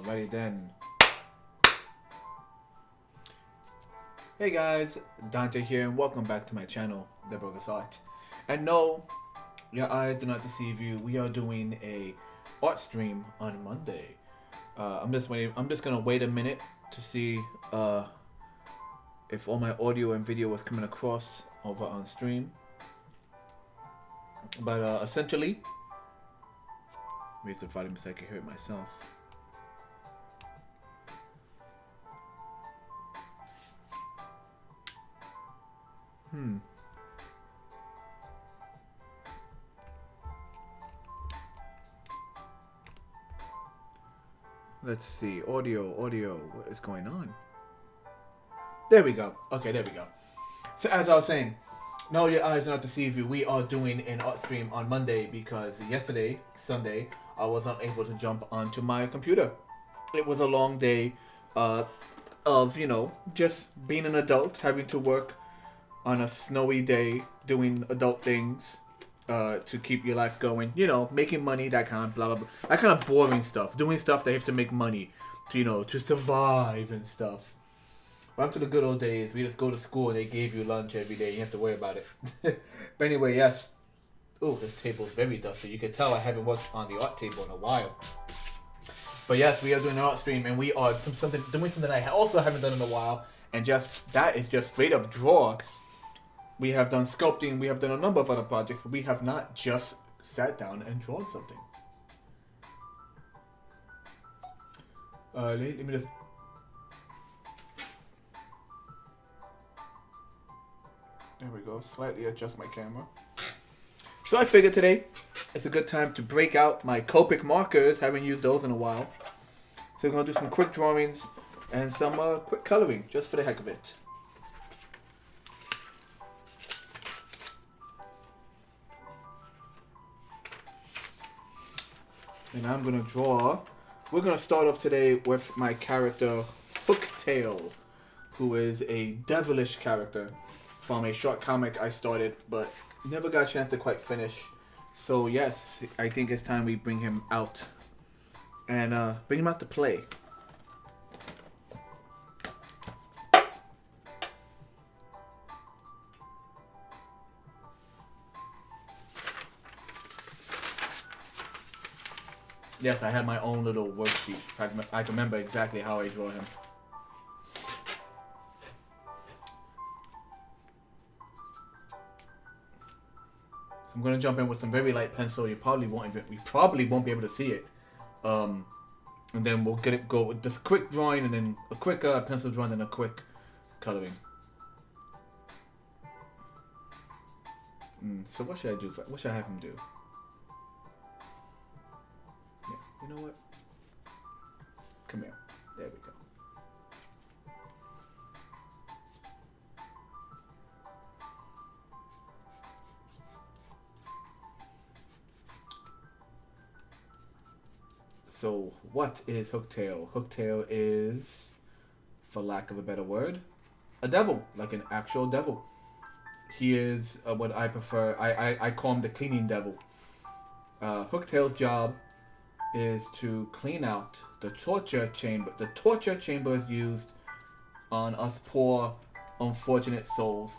Alrighty then. Hey guys, Dante here, and welcome back to my channel, The Bogus Art. And no, your eyes do not deceive you. We are doing a art stream on Monday. I'm just gonna wait a minute to see if all my audio and video was coming across over on stream. But essentially, raise the volume so I can hear it myself. Let's see. Audio. What is going on? There we go. Okay, there we go. So as I was saying, no, your eyes not deceive you. We are doing an art stream on Monday because yesterday, Sunday, I was not able to jump onto my computer. It was a long day of, you know, just being an adult, having to work on a snowy day, doing adult things to keep your life going. You know, making money, that kind of blah, blah, blah. That kind of boring stuff. Doing stuff that you have to make money to, you know, to survive and stuff. But to the good old days, we just go to school and they gave you lunch every day. You have to worry about it. But anyway, yes. Oh, this table's very dusty. You can tell I haven't worked on the art table in a while. But yes, we are doing an art stream and we are doing something I also haven't done in a while. And that is just straight up draw. We have done sculpting, we have done a number of other projects, but we have not just sat down and drawn something. Let me just... There we go, slightly adjust my camera. So I figured today, it's a good time to break out my Copic markers, haven't used those in a while. So we're going to do some quick drawings and some quick coloring, just for the heck of it. And I'm going to draw. We're going to start off today with my character, Hooktail, who is a devilish character from a short comic I started, but never got a chance to quite finish. So yes, I think it's time we bring him out. And bring him out to play. Yes, I had my own little worksheet. I can remember exactly how I draw him. So I'm gonna jump in with some very light pencil. We probably won't be able to see it. And then we'll go with this quick drawing, and then a quick pencil drawing, and a quick coloring. So what should I do? What should I have him do? Yeah, you know what? Come here. There we go. So, what is Hooktail? Hooktail is, for lack of a better word, a devil, like an actual devil. He is what I prefer. I call him the cleaning devil. Hooktail's job is to clean out the torture chamber. The torture chamber is used on us poor, unfortunate souls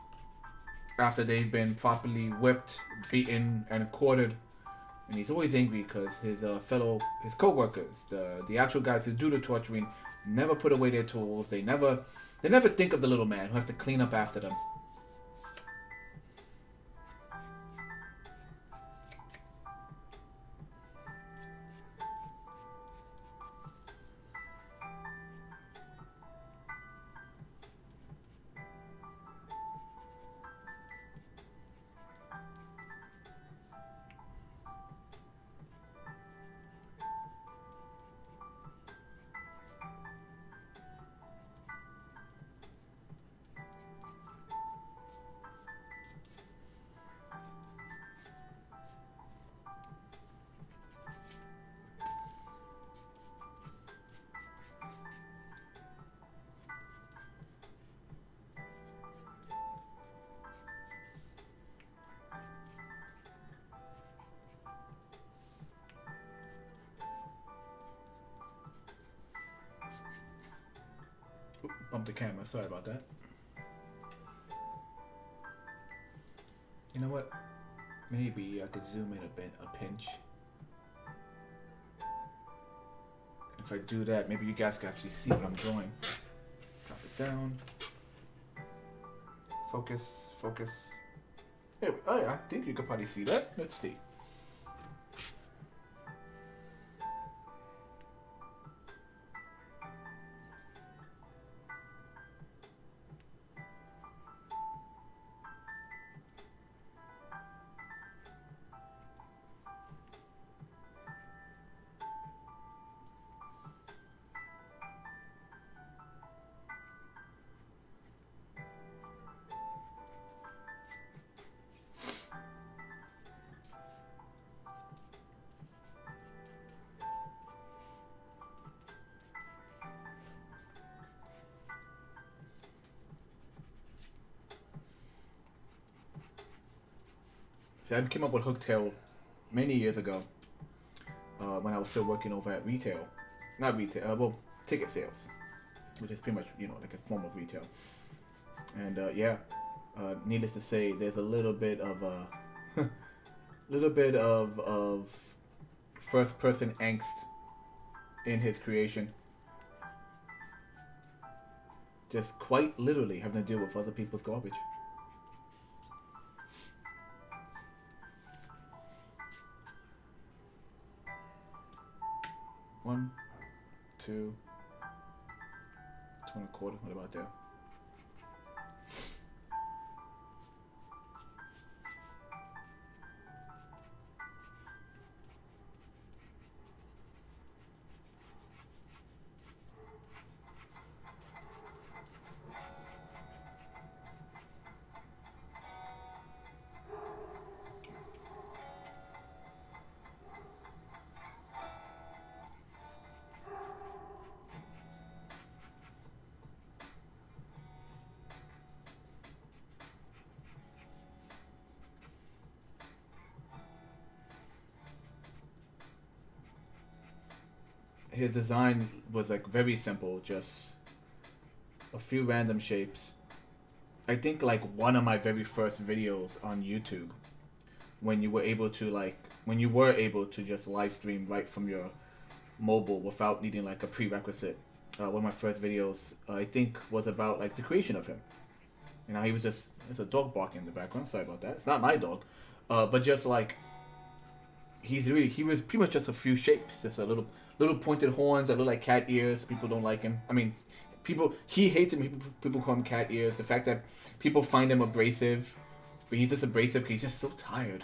after they've been properly whipped, beaten, and quartered. And he's always angry because his co-workers, the actual guys who do the torturing, never put away their tools. They never think of the little man who has to clean up after them. Bump the camera. Sorry about that. You know what? Maybe I could zoom in a pinch. If I do that, maybe you guys can actually see what I'm drawing. Drop it down. Focus, focus. Here, oh yeah, I think you could probably see that. Let's see. See, I came up with Hooktail many years ago when I was still working over at retail. Not retail, well, ticket sales, which is pretty much, you know, like a form of retail. And yeah, needless to say, there's a little bit of first-person angst in his creation. Just quite literally having to deal with other people's garbage. One, two, 2.25. What about there? His design was like very simple, just a few random shapes. I think like one of my very first videos on YouTube, when you were able to just live stream right from your mobile without needing like a prerequisite. One of my first videos, I think, was about like the creation of him. You know, he was just, there's a dog barking in the background. Sorry about that. It's not my dog, but just like he was pretty much just a few shapes, just a little pointed horns that look like cat ears. People don't like him. I mean, he hates him. People call him cat ears. The fact that people find him abrasive, but he's just abrasive because he's just so tired.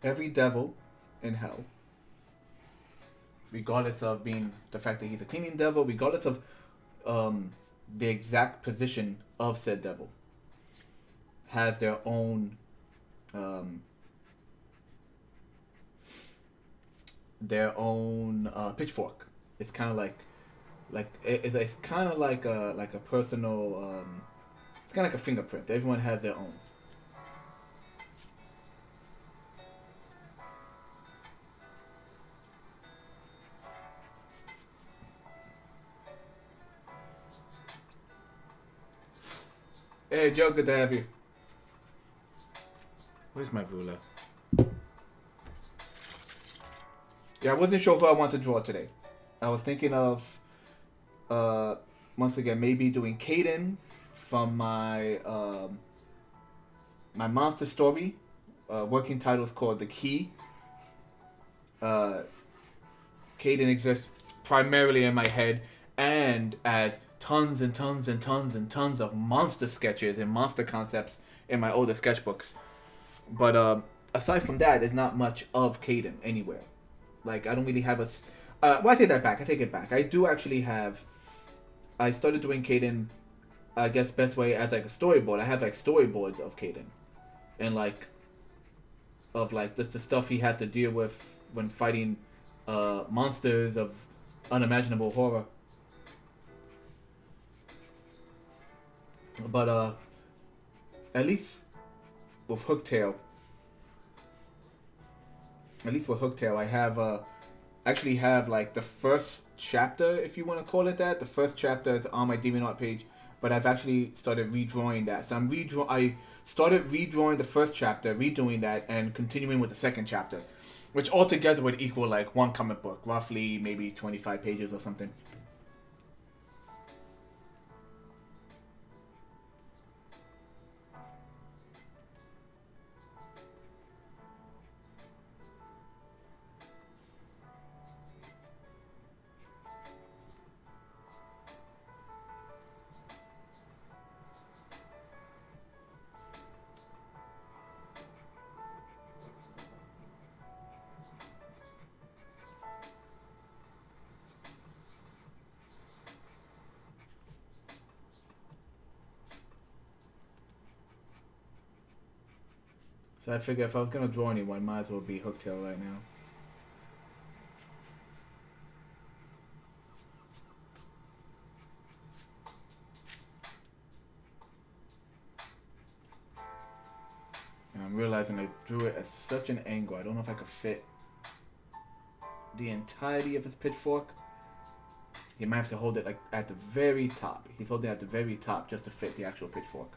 Every devil in hell, regardless of being the fact that he's a cleaning devil, regardless of the exact position of said devil, has their own pitchfork. It's kind of like it's kind of like a personal. It's kind of like a fingerprint. Everyone has their own. Hey Joe, good to have you. Where's my ruler? Yeah, I wasn't sure who I want to draw today. I was thinking of, once again, maybe doing Caden from my my monster story. Working title is called The Key. Caden exists primarily in my head and as tons and tons and tons and tons of monster sketches and monster concepts in my older sketchbooks. But aside from that, there's not much of Caden anywhere. Like, I don't really have a... well, I take that back. I take it back. I do actually have... I started doing Caden, I guess, best way as, like, a storyboard. I have, like, storyboards of Caden. And, like... Of, like, just the stuff he has to deal with when fighting monsters of unimaginable horror. But, at least with Hooktail... At least with Hooktail, I have actually have like the first chapter, if you want to call it that. The first chapter is on my DeviantArt page, but I've actually started redrawing that. So I started redrawing the first chapter, redoing that, and continuing with the second chapter, which altogether would equal like one comic book, roughly maybe 25 pages or something. So I figure if I was going to draw anyone, might as well be Hooktail right now. And I'm realizing I drew it at such an angle. I don't know if I could fit the entirety of his pitchfork. He might have to hold it like at the very top. He's holding it at the very top just to fit the actual pitchfork.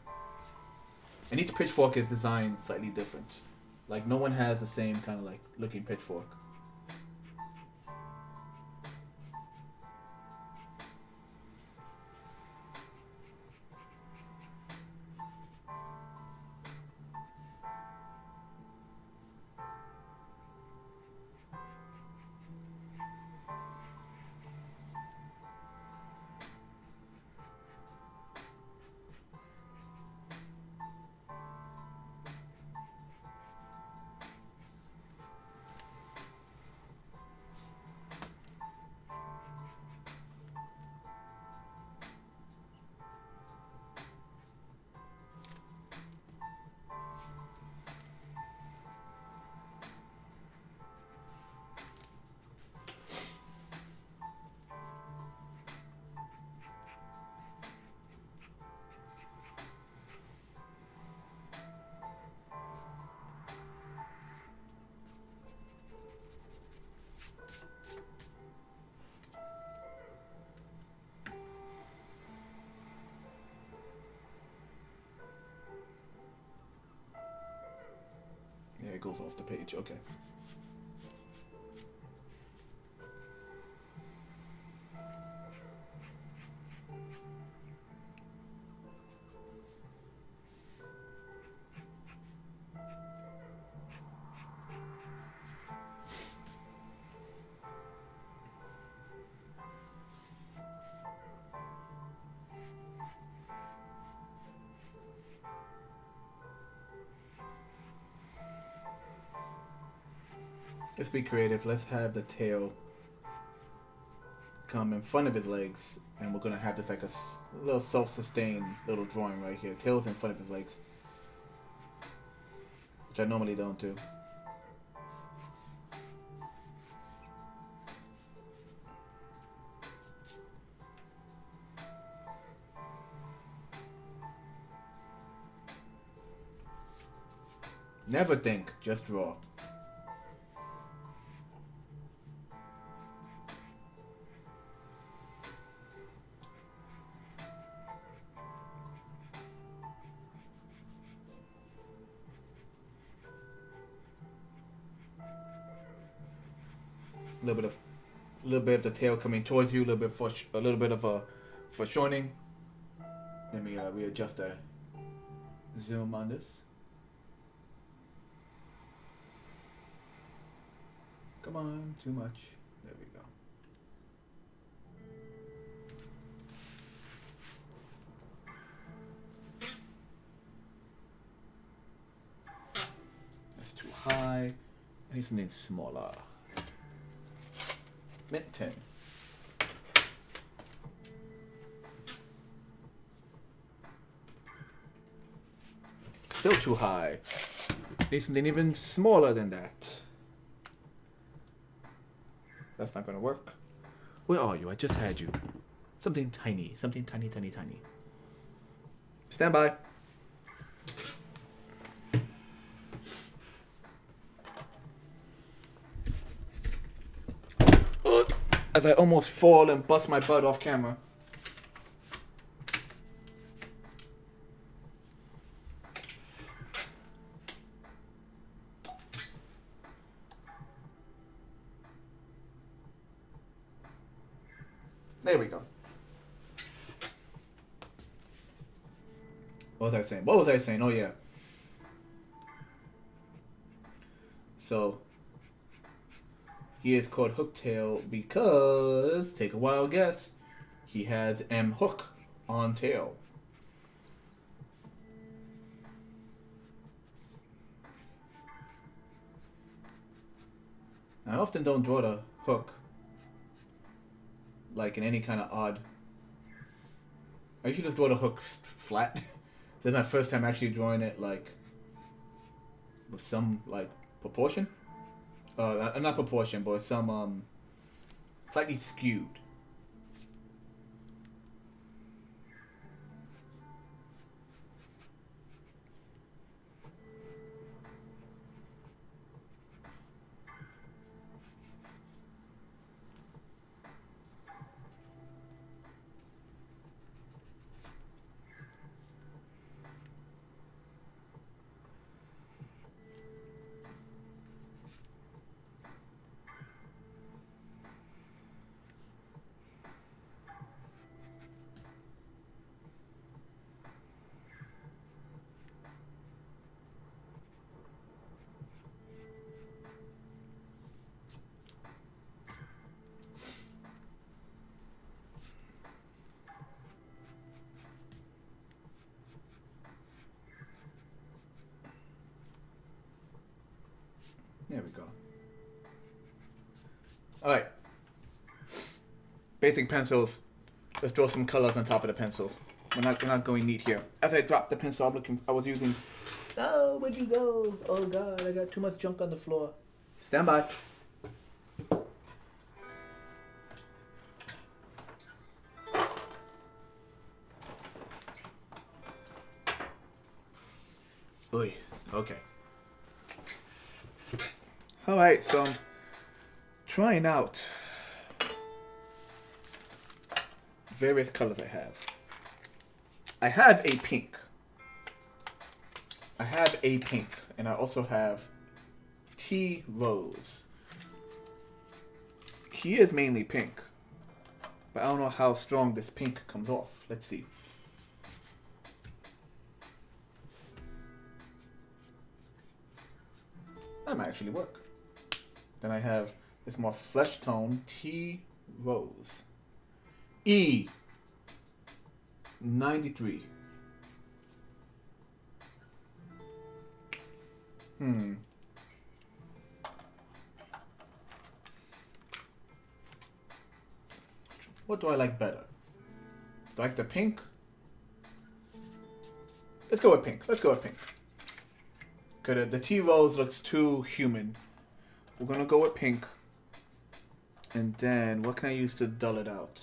And each pitchfork is designed slightly different. Like, no one has the same kind of, like, looking pitchfork. Yeah, it goes off the page. Okay. Let's be creative. Let's have the tail come in front of his legs, and we're gonna have this like a little self-sustained little drawing right here. Tail's in front of his legs, which I normally don't do. Never think, just draw. A little bit of the tail coming towards you, a little bit of a foreshortening. Let me readjust the zoom on this. Come on, too much. There we go. That's too high. I need something smaller. Mint 10. Still too high. Need something even smaller than that. That's not gonna work. Where are you? I just had you. Something tiny. Something tiny, tiny, tiny. Stand by. As I almost fall and bust my butt off camera. There we go. What was I saying? Oh yeah. So he is called Hooktail because, take a wild guess, he has M hook on tail. I often don't draw the hook like in any kind of odd. I usually just draw the hook flat. This is my first time actually drawing it like with some like proportion. Not proportion, but some slightly skewed. There we go. Alright. Basic pencils. Let's draw some colors on top of the pencils. We're not going neat here. As I dropped the pencil, I was using... Oh, where'd you go? Oh god, I got too much junk on the floor. Stand by. Oy, okay. Alright, so I'm trying out various colors I have. I have a pink. And I also have tea rose. He is mainly pink, but I don't know how strong this pink comes off. Let's see. That might actually work. Then I have this more flesh tone tea rose. E 93. What do I like better? Do I like the pink? Let's go with pink. Cause the tea rose looks too human. We're gonna go with pink. And then what can I use to dull it out?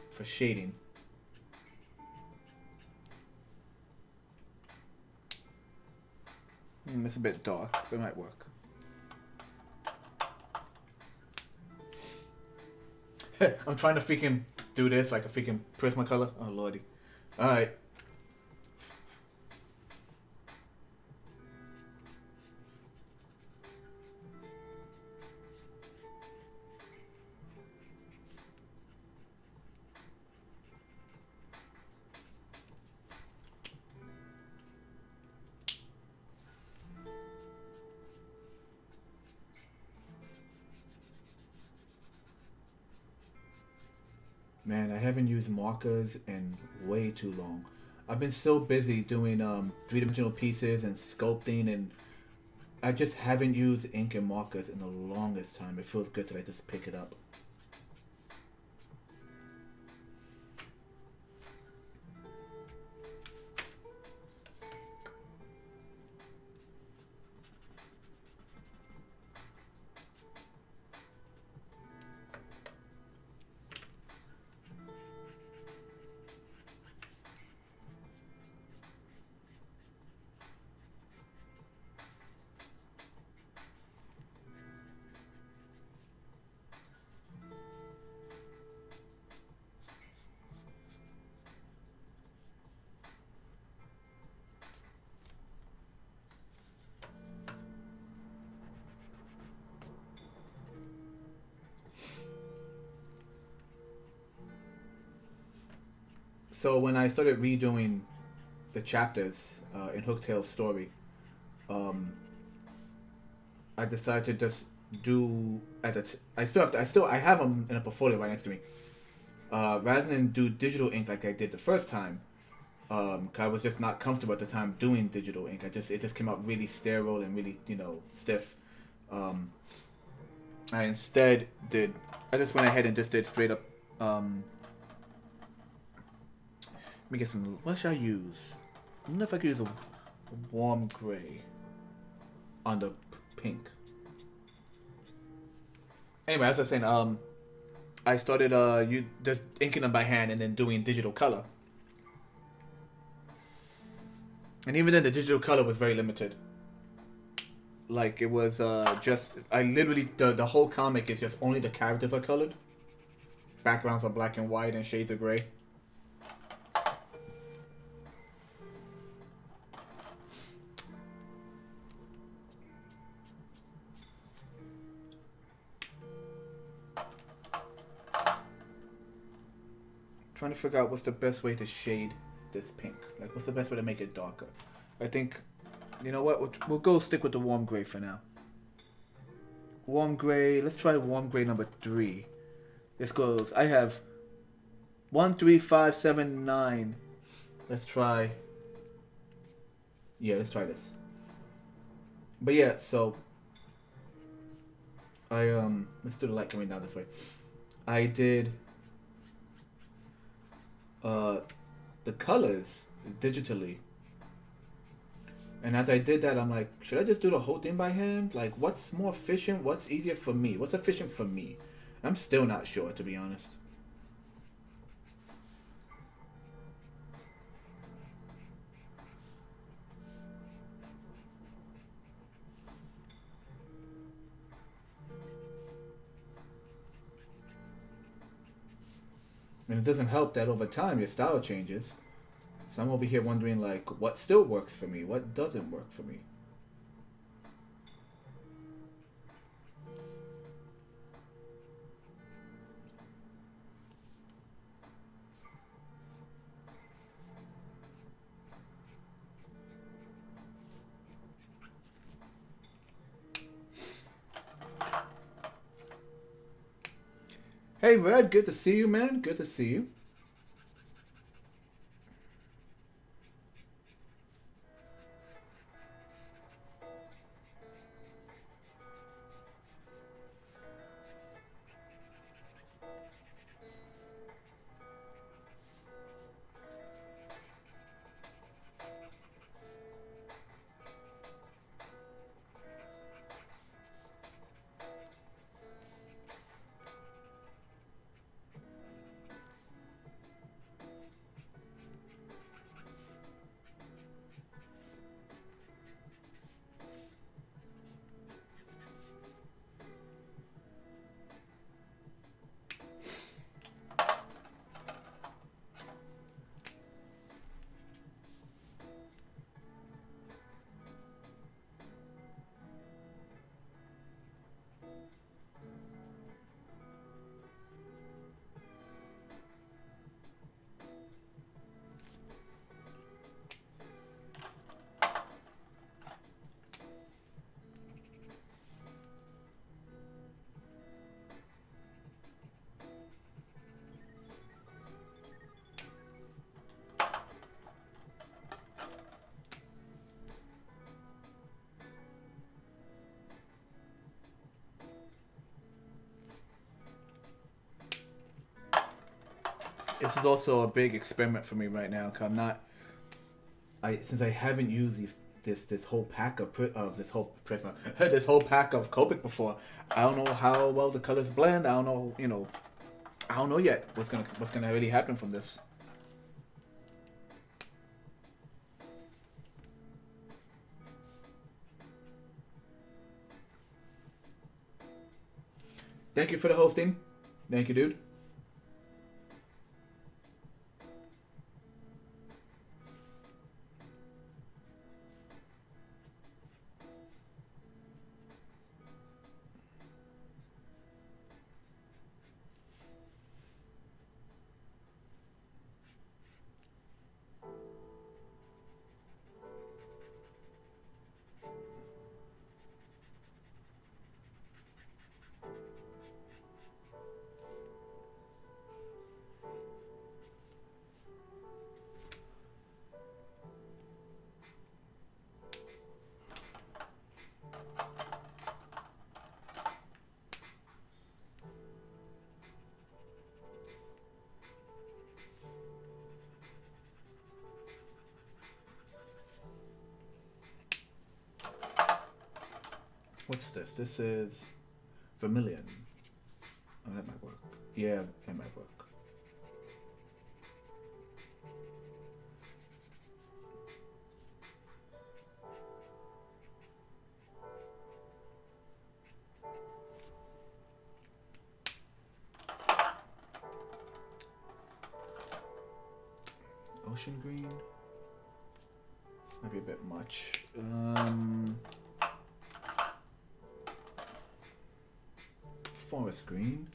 For shading. It's a bit dark, but it might work. I'm trying to freaking do this like a freaking Prismacolor. Oh lordy. Alright. Man, I haven't used markers in way too long. I've been so busy doing three-dimensional pieces and sculpting, and I just haven't used ink and markers in the longest time. It feels good to like just pick it up. So when I started redoing the chapters in Hooktail's story, um, I decided to just do I have them in a portfolio right next to me. Rather than do digital ink like I did the first time, 'cause I was just not comfortable at the time doing digital ink. It just came out really sterile and really stiff. I instead did I just went ahead and just did straight up. Let me get some. What should I use? I don't know if I could use a warm gray on the pink. Anyway, as I was saying, I started you just inking them by hand and then doing digital color. And even then, the digital color was very limited. Like it was just I literally the whole comic is just only the characters are colored. Backgrounds are black and white and shades of gray. Trying to figure out what's the best way to shade this pink. Like, what's the best way to make it darker? I think, you know what? We'll go stick with the warm gray for now. Warm gray. Let's try warm gray number 3. This goes. I have 1, 3, 5, 7, 9. Let's try. Yeah, let's try this. But yeah, so I let's do the light coming down this way. I did the colors digitally, and as I did that, I'm like, should I just do the whole thing by hand? Like, what's more efficient? What's easier for me? What's efficient for me? I'm still not sure, to be honest. And it doesn't help that over time your style changes. So I'm over here wondering, like, what still works for me? What doesn't work for me? Hey, Red, good to see you, man. Good to see you. This is also a big experiment for me right now. Cause I'm not. Since I haven't used this whole pack of this whole Prisma, this whole pack of Copic before. I don't know how well the colors blend. I don't know. I don't know yet what's gonna really happen from this. Thank you for the hosting. Thank you, dude. What's this? This is Vermilion. Oh, that might work. Yeah, that might work. Ocean green might be a bit much. Forest green.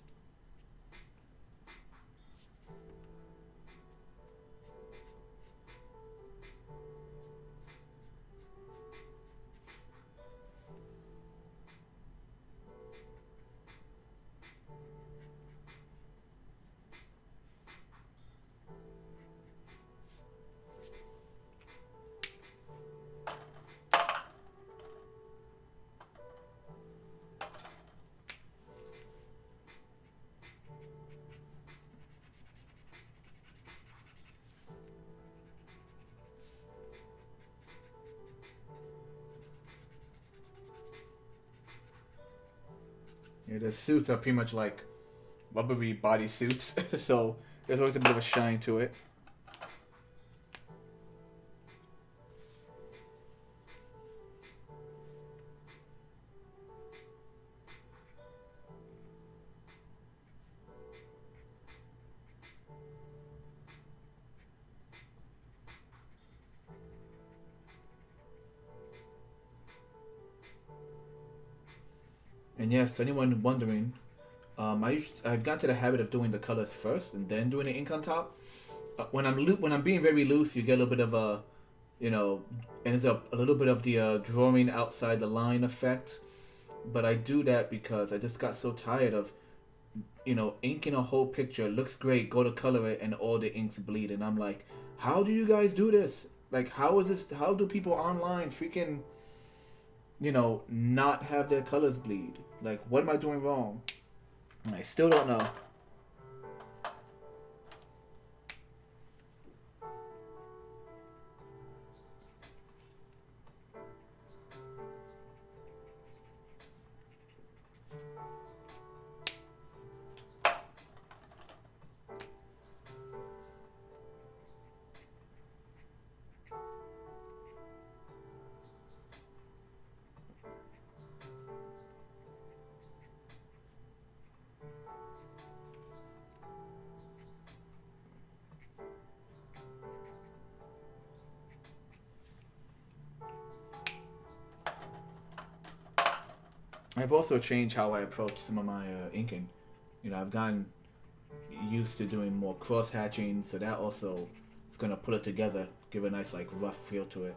Yeah, the suits are pretty much like rubbery body suits, so there's always a bit of a shine to it. And yes, to anyone wondering, I've got to the habit of doing the colors first and then doing the ink on top. When I'm being very loose, you get a little bit of a, ends up a little bit of the drawing outside the line effect. But I do that because I just got so tired of, inking a whole picture. Looks great, go to color it, and all the inks bleed. And I'm like, how do you guys do this? Like, how is this? How do people online freaking, not have their colors bleed? Like, what am I doing wrong? And I still don't know. I've also changed how I approach some of my inking. I've gotten used to doing more cross hatching, so that also is gonna put it together, give a nice like rough feel to it.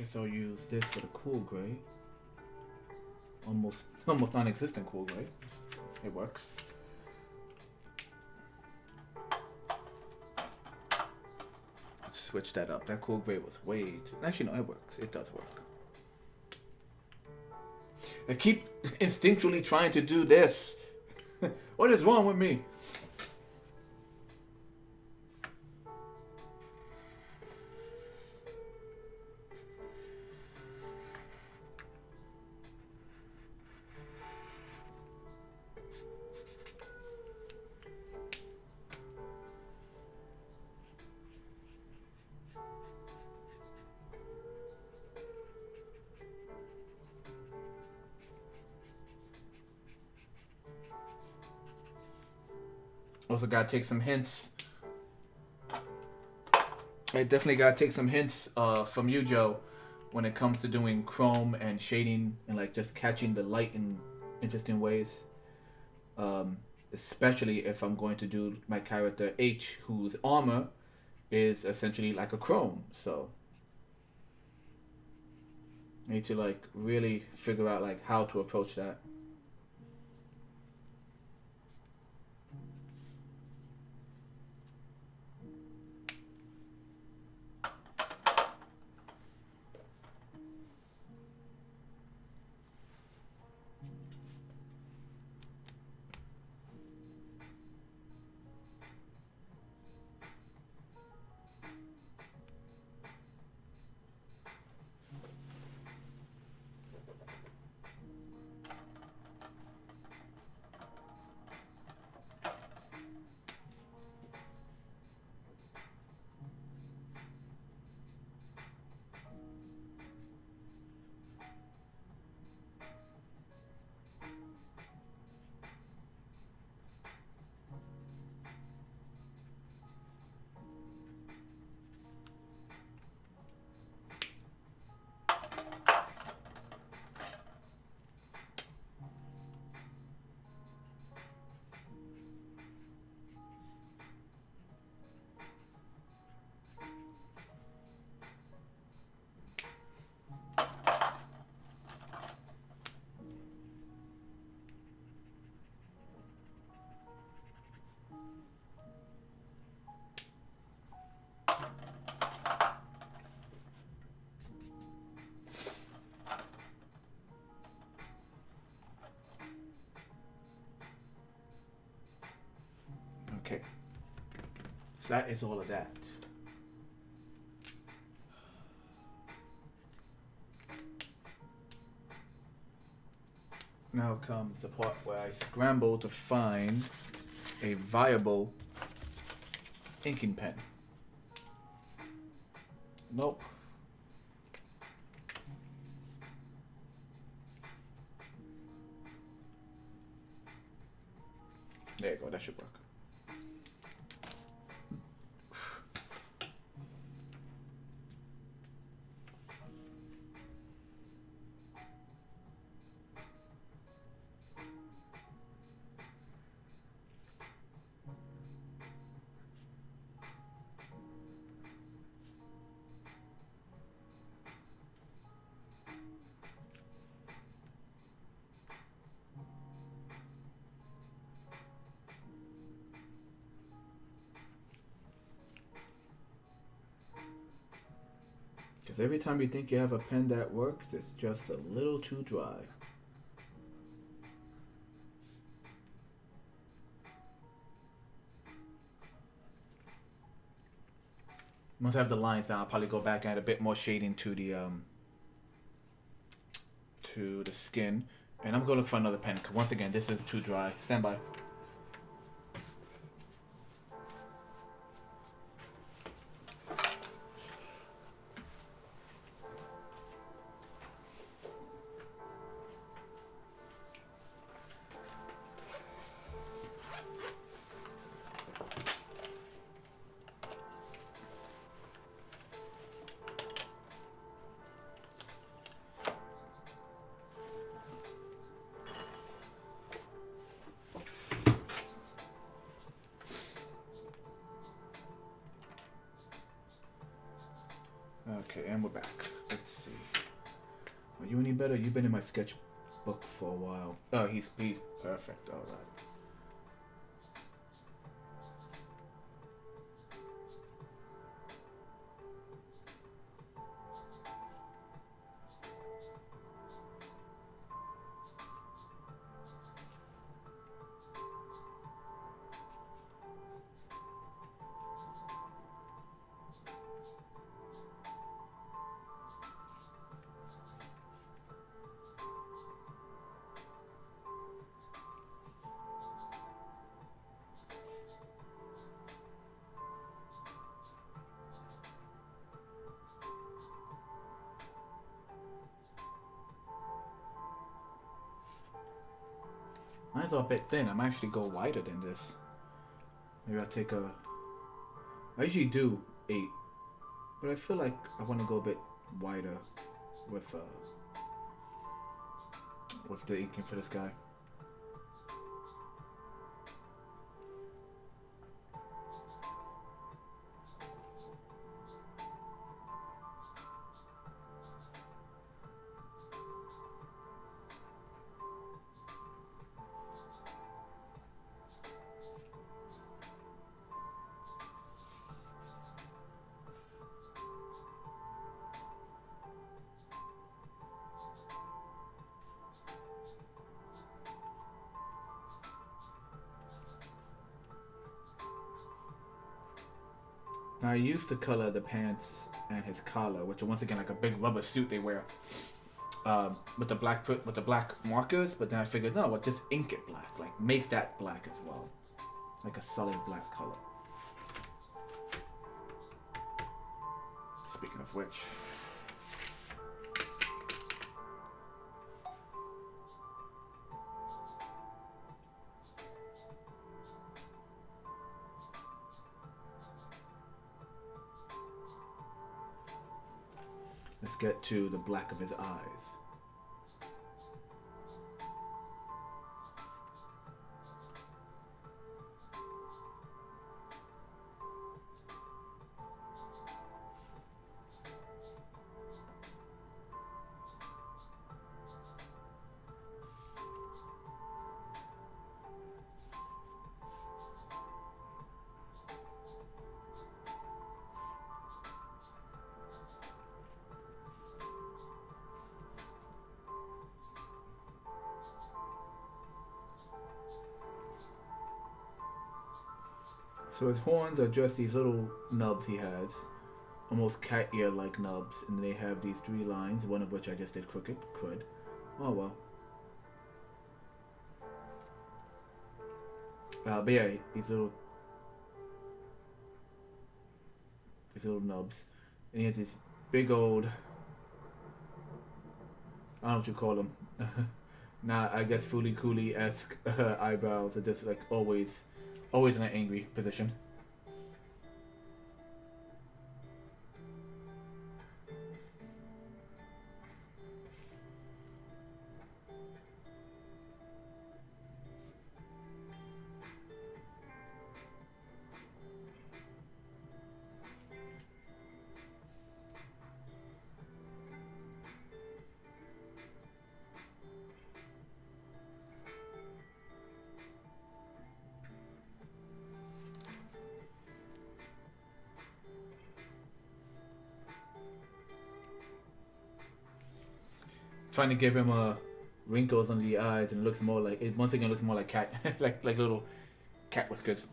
Guess I'll use this for the cool gray. Almost non-existent cool gray. It works. Let's switch that up. That cool gray was way too... Actually, no, it works. It does work. I keep instinctually trying to do this. What is wrong with me? Also gotta take some hints. I definitely gotta take some hints from you, Joe, when it comes to doing chrome and shading and like just catching the light in interesting ways. Especially if I'm going to do my character H, whose armor is essentially like a chrome. So I need to like really figure out like how to approach that. Okay, so that is all of that. Now comes the part where I scramble to find a viable inking pen. Nope. There you go, that should work. Because every time you think you have a pen that works, it's just a little too dry. Once I have the lines down, I'll probably go back and add a bit more shading to the skin. And I'm going to look for another pen, because once again, this is too dry. Stand by. Okay, and we're back. Let's see. you any better? You've been in my sketchbook for a while. Oh, he's perfect. All right. Mine's a bit thin. I'm actually go wider than this. Maybe I'll take a... I usually do 8. But I feel like I want to go a bit wider with the inking for this guy. Now I used to color the pants and his collar, which are once again like a big rubber suit they wear, with the black markers. But then I figured, no, just ink it black, like make that black as well, like a solid black color. Speaking of which. Let's get to the black of his eyes. So his horns are just these little nubs he has, almost cat ear like nubs, and they have these 3 lines, one of which I just did crooked. Crud. Oh well. But yeah, these little nubs, and he has this big old, I don't know what you call them. Nah, I guess Fooly Cooley-esque eyebrows are just like always in an angry position. Trying to give him wrinkles under the eyes, and it looks more like once again looks more like cat, like little cat whiskers.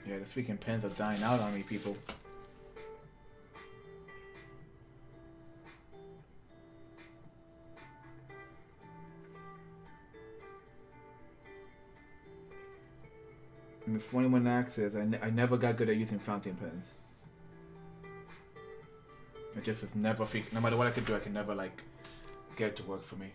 Yeah, the freaking pens are dying out on me, people. mean, 41 axes. I never got good at using fountain pens. It just was never no matter what I could do, I could never like get it to work for me.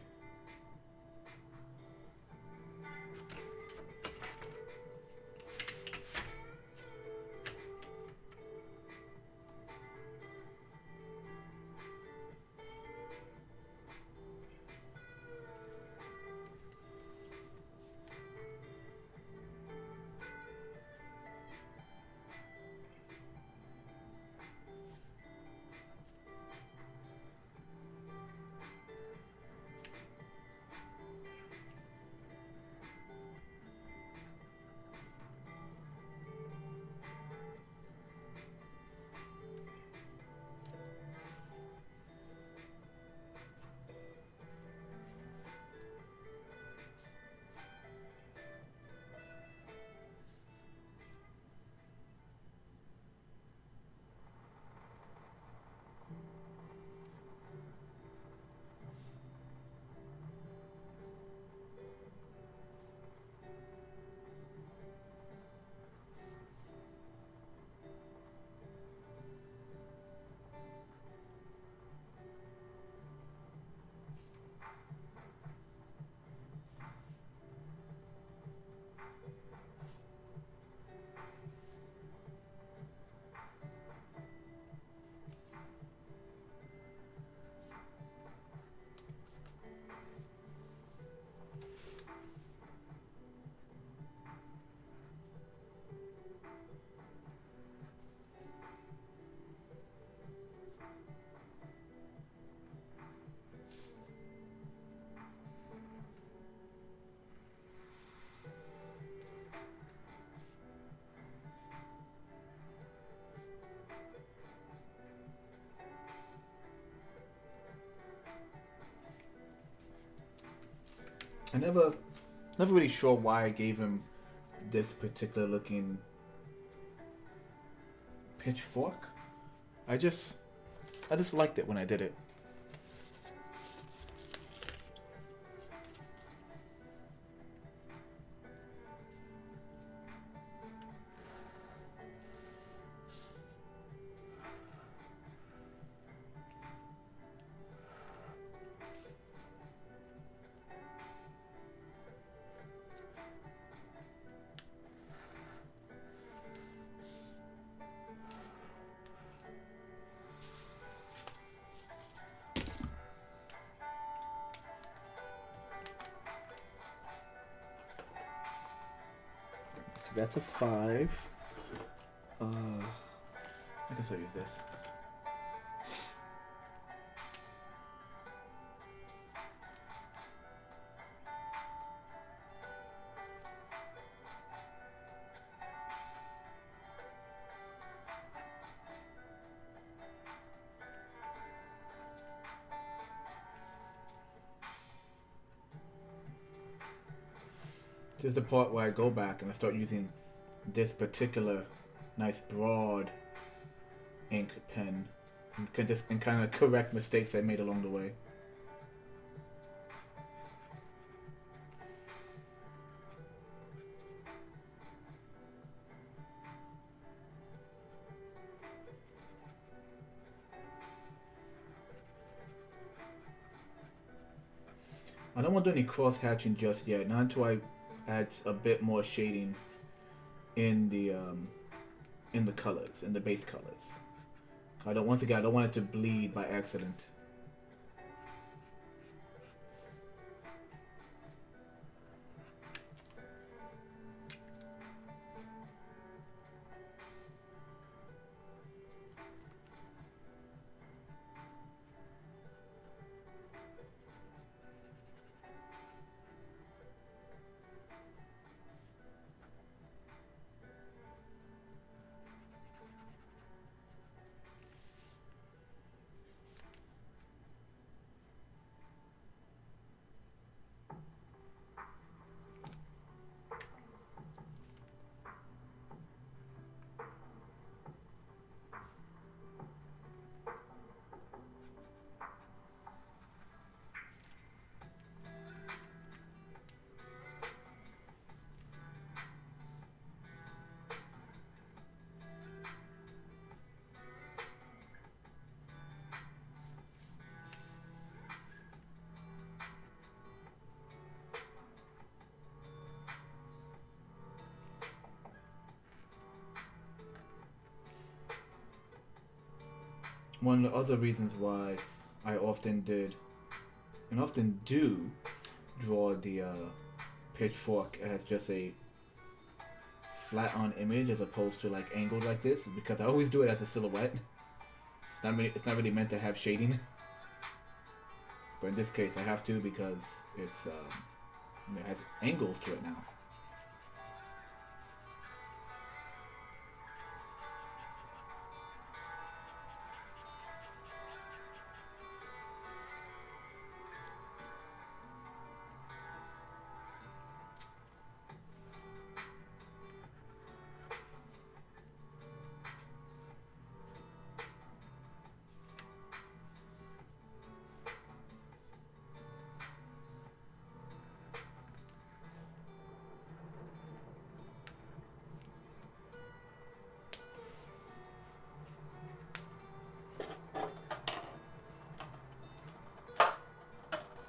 I never really sure why I gave him this particular looking pitchfork. I just liked it when I did it. That's a 5. I guess I'll use this. This is the part where I go back and I start using this particular nice broad ink pen and kind of correct mistakes I made along the way. I don't want to do any cross hatching just yet, not until I add a bit more shading in the colors, in the base colors. I don't want it to bleed by accident. one of the other reasons why I often did and often do draw the pitchfork as just a flat on image as opposed to like angled like this is because I always do it as a silhouette. It's not really meant to have shading, but in this case I have to because it has angles to it now.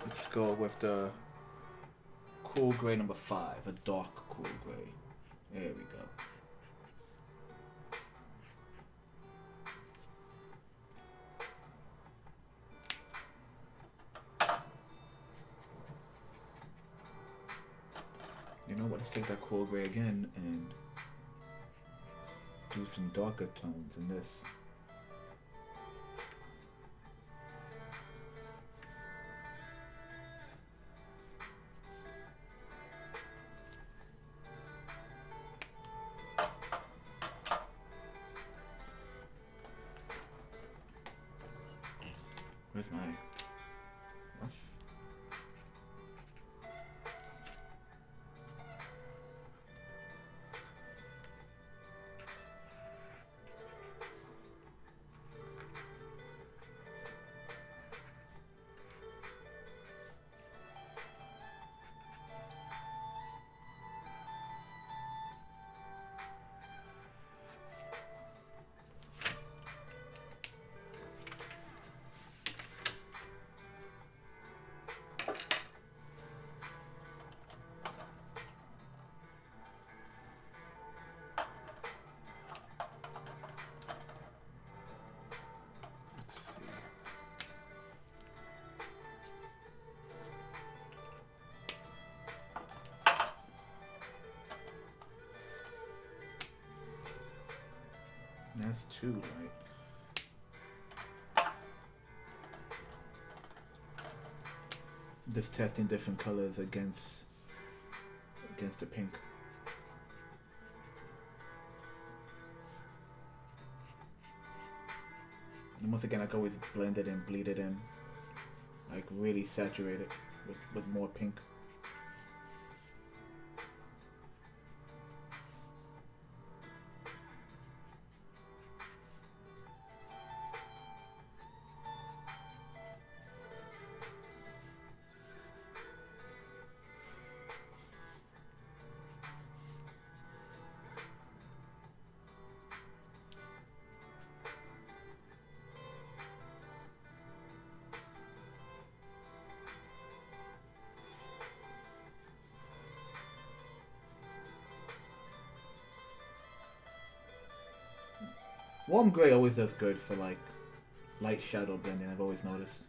Let's go with the cool gray number 5, a dark cool gray. There we go. You know what, let's take that cool gray again and do some darker tones in this. Where's my brush? That's too light. Just testing different colors against the pink. And once again, I can always blend it and bleed it in, like really saturate it with more pink. Warm gray always does good for like light shadow blending, I've always noticed.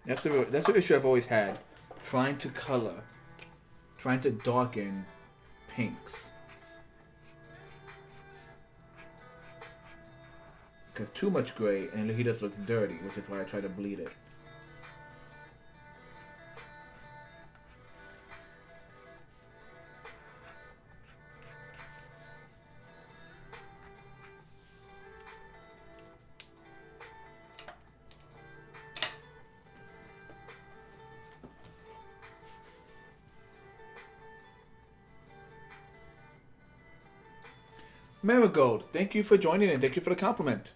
That's the issue I've always had, trying to darken pinks. Because too much gray and he just looks dirty, which is why I try to bleed it. Marigold, thank you for joining and thank you for the compliment.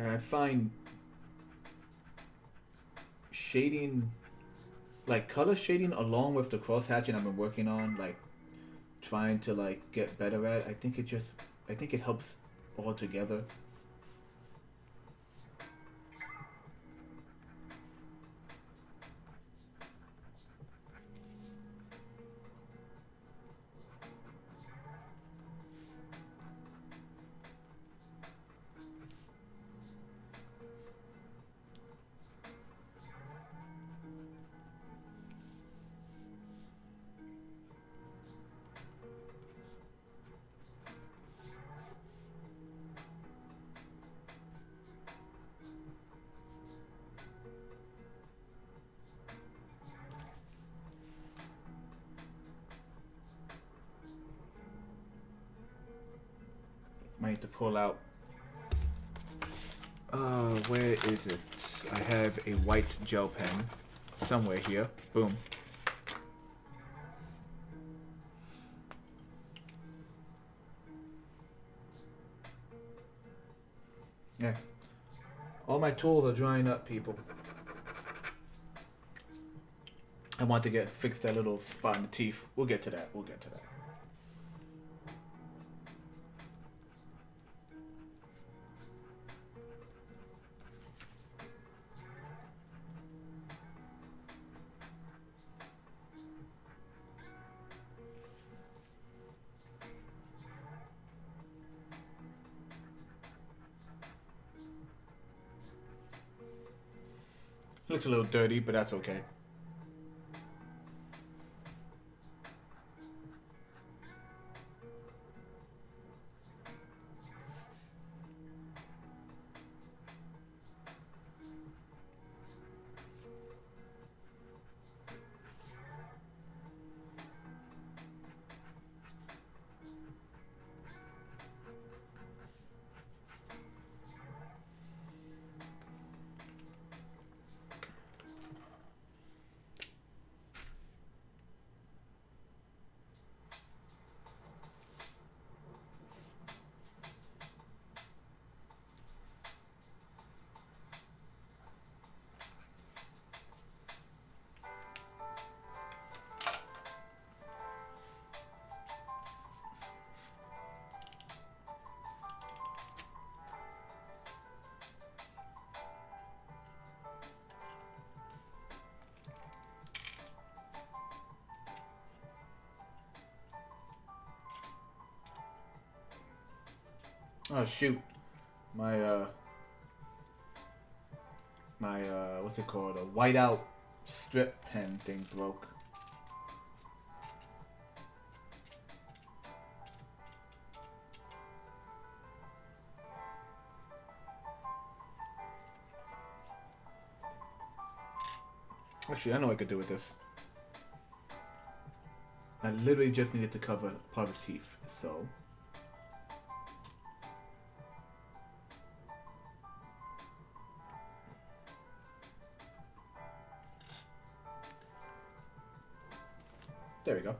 And I find shading, like color shading along with the cross hatching I've been working on, like trying to like get better at, I think it helps all together. Might need to pull out. Where is it? I have a white gel pen somewhere here. Boom. Yeah. All my tools are drying up, people. I want to fix that little spot in the teeth. We'll get to that. We'll get to that. Looks a little dirty, but that's okay. Oh shoot, my what's it called? A whiteout strip pen thing broke. Actually, I know what I could do with this. I literally just needed to cover part of his teeth, so. There we go.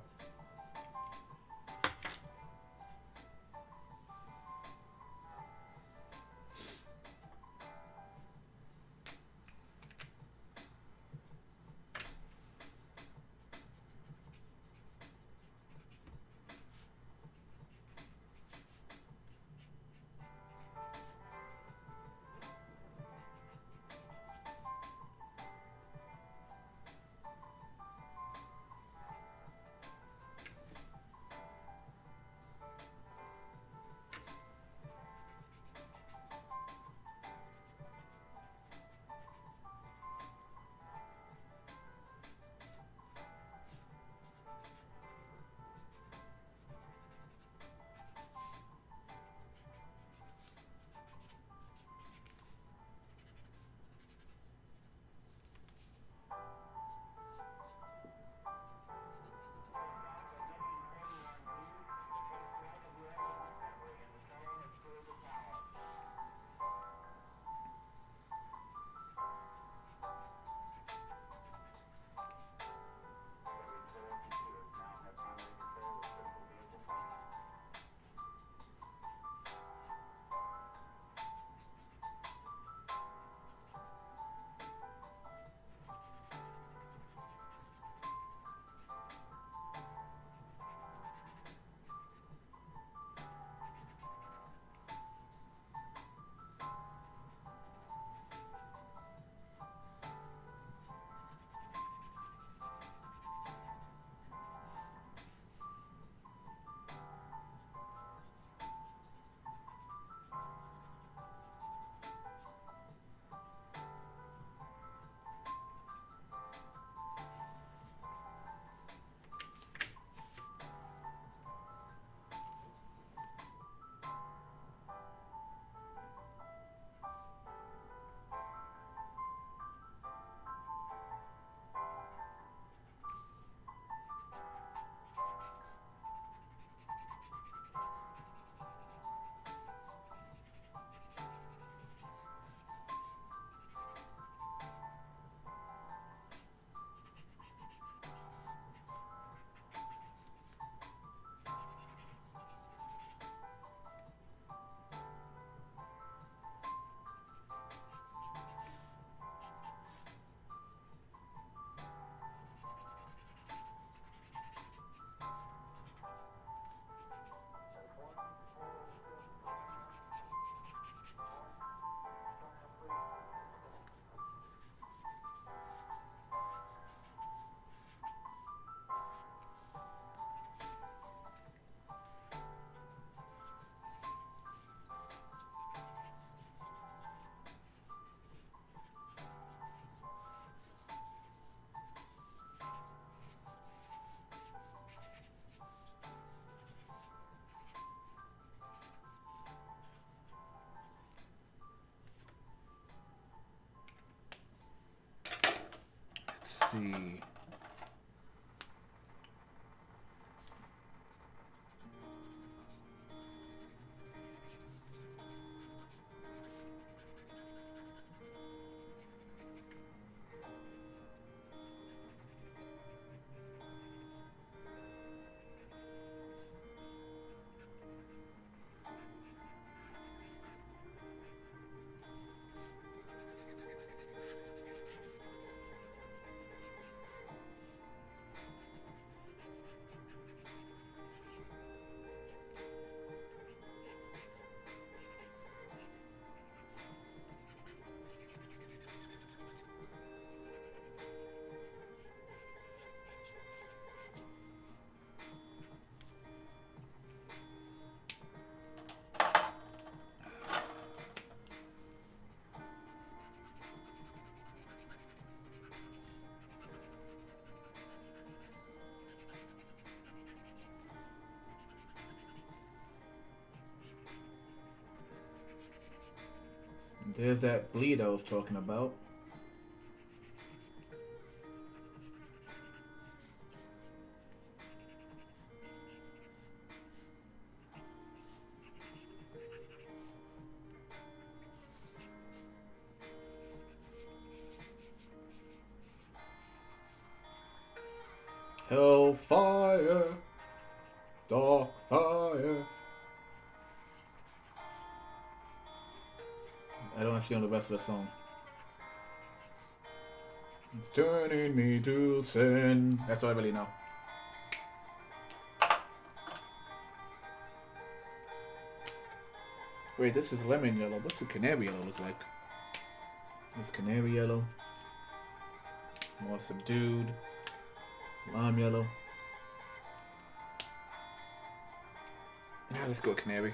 see. There's that bleed I was talking about. Hellfire, dark fire. I don't actually know the rest of the song. It's turning me to sin. That's all I really know. Wait, this is lemon yellow. What's the canary yellow look like? It's canary yellow. More subdued. Lime yellow. Now let's go canary.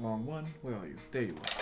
Wrong one. Where are you? There you are.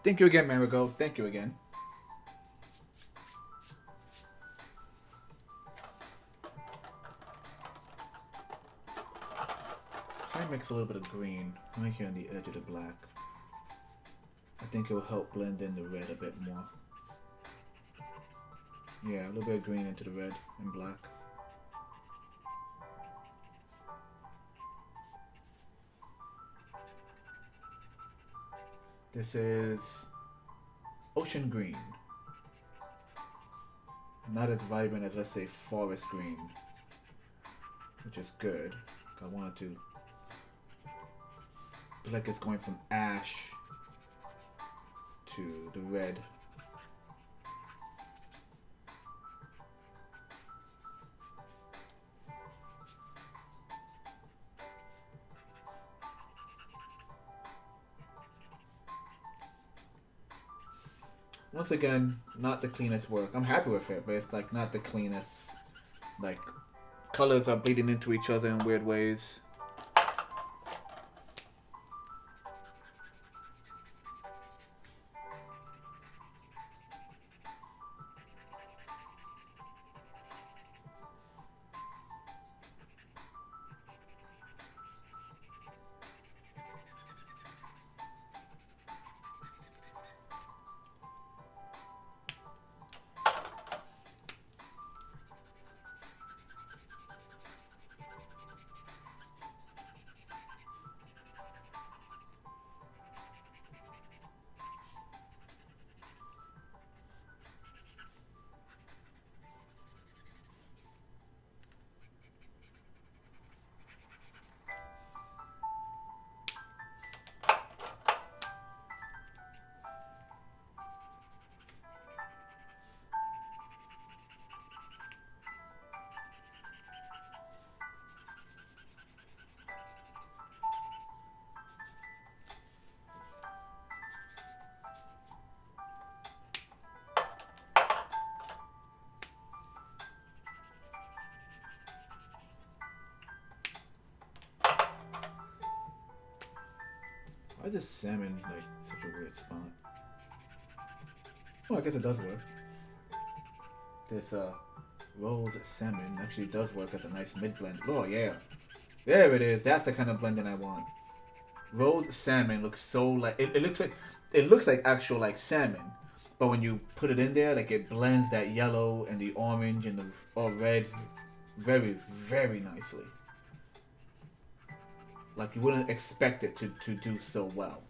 Thank you again, Marigold. Thank you again. Try and mix a little bit of green right here on the edge of the black. I think it will help blend in the red a bit more. Yeah, a little bit of green into the red and black. This is ocean green. Not as vibrant as, let's say, forest green, which is good. I wanted to look like it's going from ash to the red. Once again, not the cleanest work. I'm happy with it, but it's like not the cleanest. Like, colors are bleeding into each other in weird ways. Why is this salmon like such a weird spot? Oh, I guess it does work. This rose salmon actually does work as a nice mid blend. Oh yeah, there it is. That's the kind of blending I want. Rose salmon looks so like it looks like actual like salmon, but when you put it in there, like it blends that yellow and the orange and the red very, very nicely. Like you wouldn't expect it to do so well.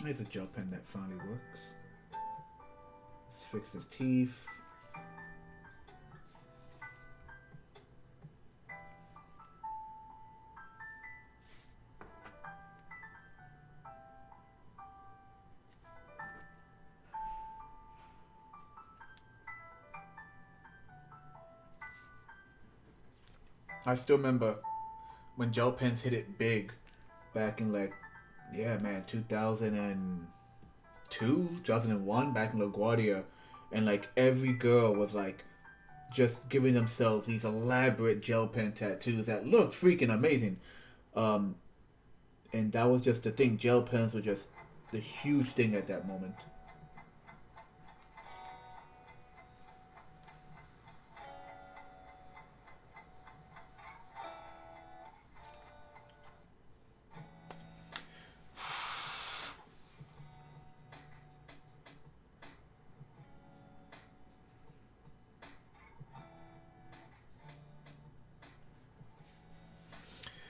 There's a gel pen that finally works. Let's fix his teeth. I still remember when gel pens hit it big back in like, yeah, man, 2002, 2001, back in LaGuardia. And like every girl was like just giving themselves these elaborate gel pen tattoos that looked freaking amazing. Um, and that was just the thing. Gel pens were just the huge thing at that moment.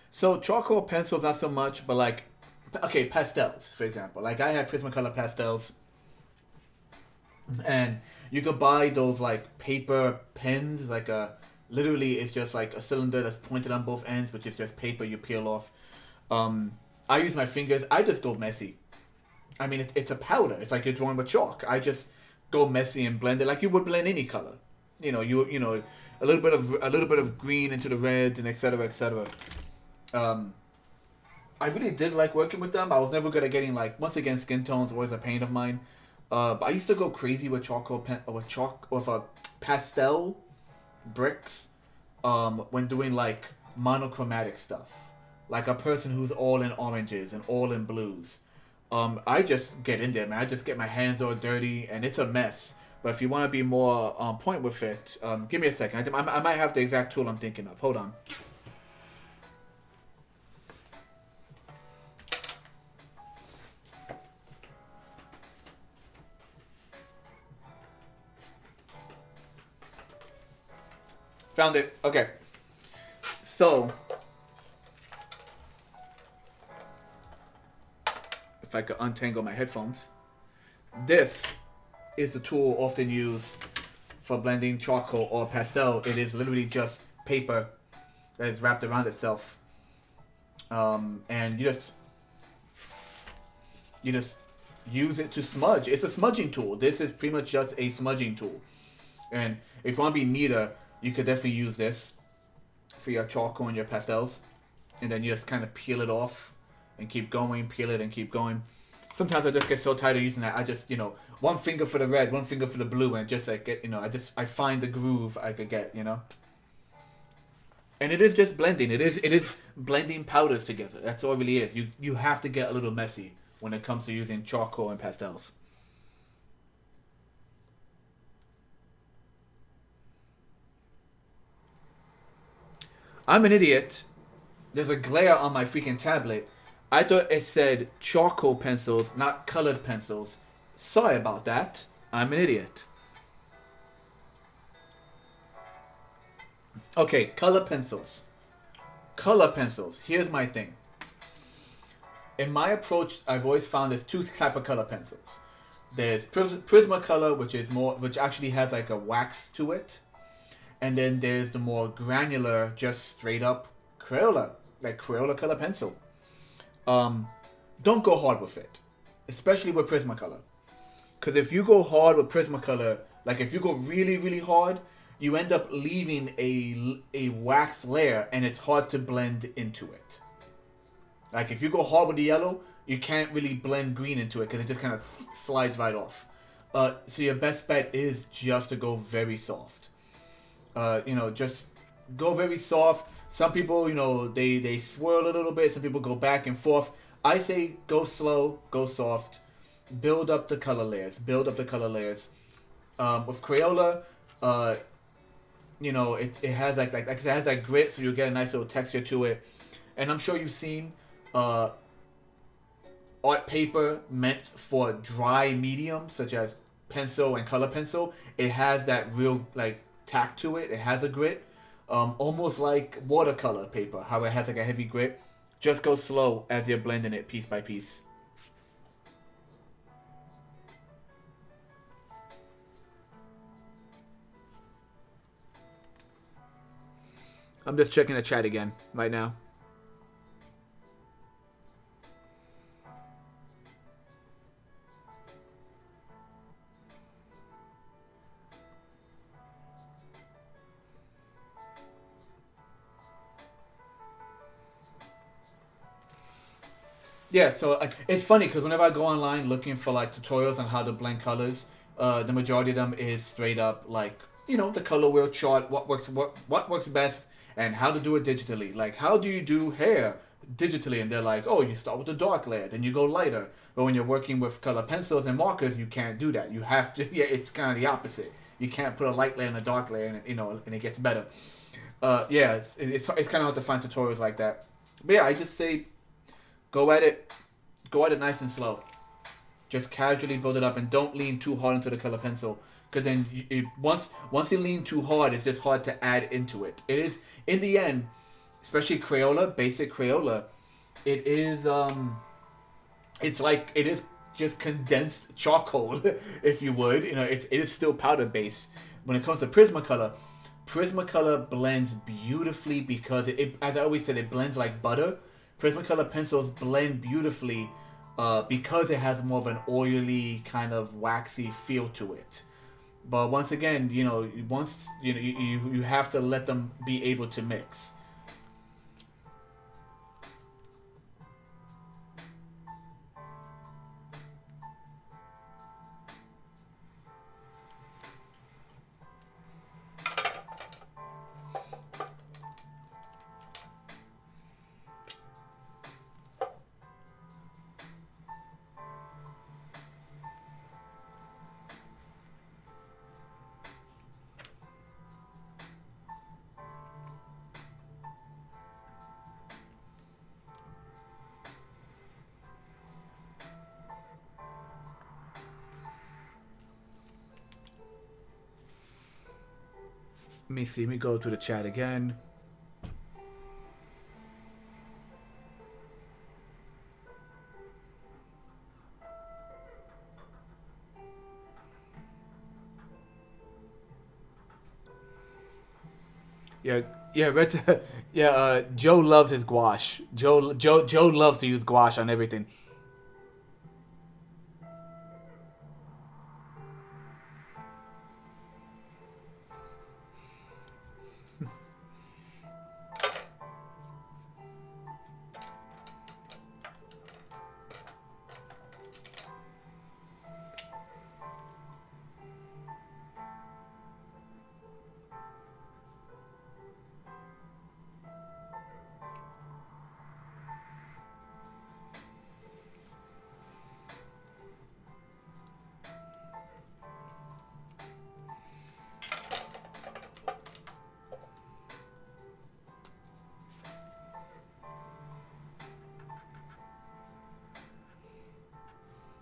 So charcoal pencils, not so much, but like, okay, pastels, for example. Like I have Prismacolor pastels, and you could buy those like paper pens, like literally it's just like a cylinder that's pointed on both ends, which is just paper you peel off. Um, I use my fingers. I just go messy. I mean, it's a powder. It's like you're drawing with chalk. I just go messy and blend it like you would blend any color. You know, a little bit of green into the reds and etc. etc. Um, I really did like working with them. I was never good at getting like once again skin tones always a pain of mine. But I used to go crazy with charcoal pen or with chalk with pastel bricks. When doing like monochromatic stuff, like a person who's all in oranges and all in blues. I just get in there, man. I just get my hands all dirty and it's a mess. But if you want to be more on point with it, give me a second. I might have the exact tool I'm thinking of. Hold on. Found it. Okay. So, if I could untangle my headphones, this is the tool often used for blending charcoal or pastel. It is literally just paper that is wrapped around itself, and you just use it to smudge. It's a smudging tool. This is pretty much just a smudging tool, and if you want to be neater, you could definitely use this for your charcoal and your pastels, and then you just kind of peel it off and keep going, peel it and keep going. Sometimes I just get so tired of using that. I just, one finger for the red, one finger for the blue, and just like get, I find the groove I could get, And it is just blending. It is blending powders together. That's all it really is. You have to get a little messy when it comes to using charcoal and pastels. I'm an idiot. There's a glare on my freaking tablet. I thought it said charcoal pencils, not colored pencils. Sorry about that. I'm an idiot. Okay, color pencils. Color pencils. Here's my thing. In my approach, I've always found there's two type of color pencils. There's Prismacolor, which actually has like a wax to it. And then there's the more granular, just straight up Crayola, like Crayola color pencil. Don't go hard with it, especially with Prismacolor. Because if you go hard with Prismacolor, like if you go really, really hard, you end up leaving a wax layer and it's hard to blend into it. Like if you go hard with the yellow, you can't really blend green into it because it just kind of slides right off. So your best bet is just to go very soft. Just go very soft. Some people, they swirl a little bit. Some people go back and forth. I say go slow, go soft. Build up the color layers. With Crayola, it has like it has that grit, so you get a nice little texture to it. And I'm sure you've seen art paper meant for dry medium, such as pencil and color pencil. It has that real like tack to it. It has a grit, almost like watercolor paper, how it has like a heavy grit. Just go slow as you're blending it piece by piece. I'm just checking the chat again right now. Yeah, so it's funny because whenever I go online looking for like tutorials on how to blend colors, the majority of them is straight up like the color wheel chart, what works best, and how to do it digitally. Like how do you do hair digitally? And they're like, oh, you start with a dark layer, then you go lighter. But when you're working with color pencils and markers, you can't do that. You have to. Yeah, it's kind of the opposite. You can't put a light layer and a dark layer, and and it gets better. Yeah, it's kind of hard to find tutorials like that. But yeah, I just say go at it go at it nice and slow. Just casually build it up and don't lean too hard into the color pencil. Because then once you lean too hard, it's just hard to add into it. It is in the end, especially Crayola, basic Crayola. It is it's like it is just condensed charcoal, if you would. It is still powder based. When it comes to Prismacolor blends beautifully because as I always said, it blends like butter. Prismacolor pencils blend beautifully because it has more of an oily kind of waxy feel to it. But once again, you have to let them be able to mix. Let me see. Let me go to the chat again. Yeah, yeah, yeah. Joe loves his gouache. Joe loves to use gouache on everything.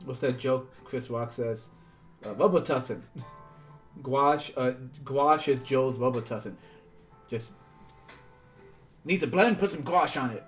What's that joke Chris Rock says? Robitussin. Gouache. Gouache is Joe's Robitussin. Just needs a blend. Put some gouache on it.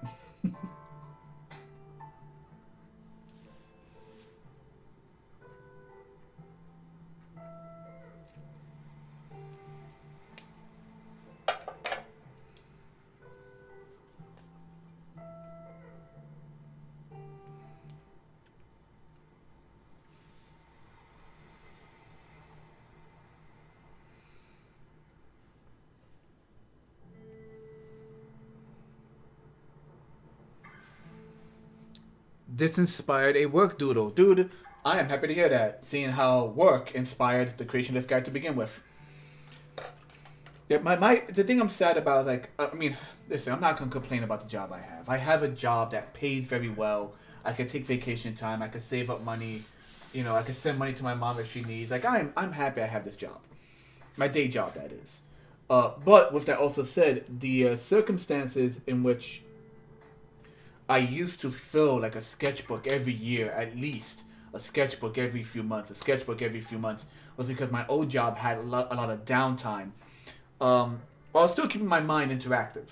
This inspired a work doodle. Dude, I am happy to hear that. Seeing how work inspired the creation of this guy to begin with. Yeah, the thing I'm sad about is like, I mean, listen, I'm not gonna complain about the job I have. I have a job that pays very well. I can take vacation time. I can save up money. I can send money to my mom if she needs. Like, I'm happy I have this job. My day job, that is. But with that also said, the circumstances in which I used to fill like a sketchbook every year, at least a sketchbook every few months, was because my old job had a lot of downtime. While still keeping my mind interactive.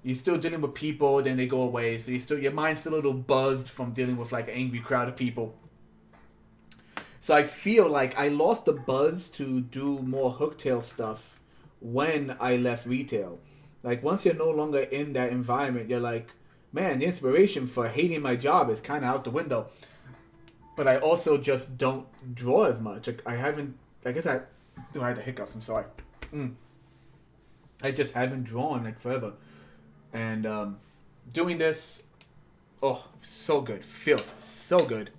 You're still dealing with people, then they go away, so your mind's still a little buzzed from dealing with like an angry crowd of people. So I feel like I lost the buzz to do more hooktail stuff when I left retail. Like once you're no longer in that environment, you're like, man, the inspiration for hating my job is kind of out the window. But I also just don't draw as much. Like, I haven't. I guess I had the hiccups. I'm sorry. I just haven't drawn like forever, and doing this, Oh, so good. Feels so good.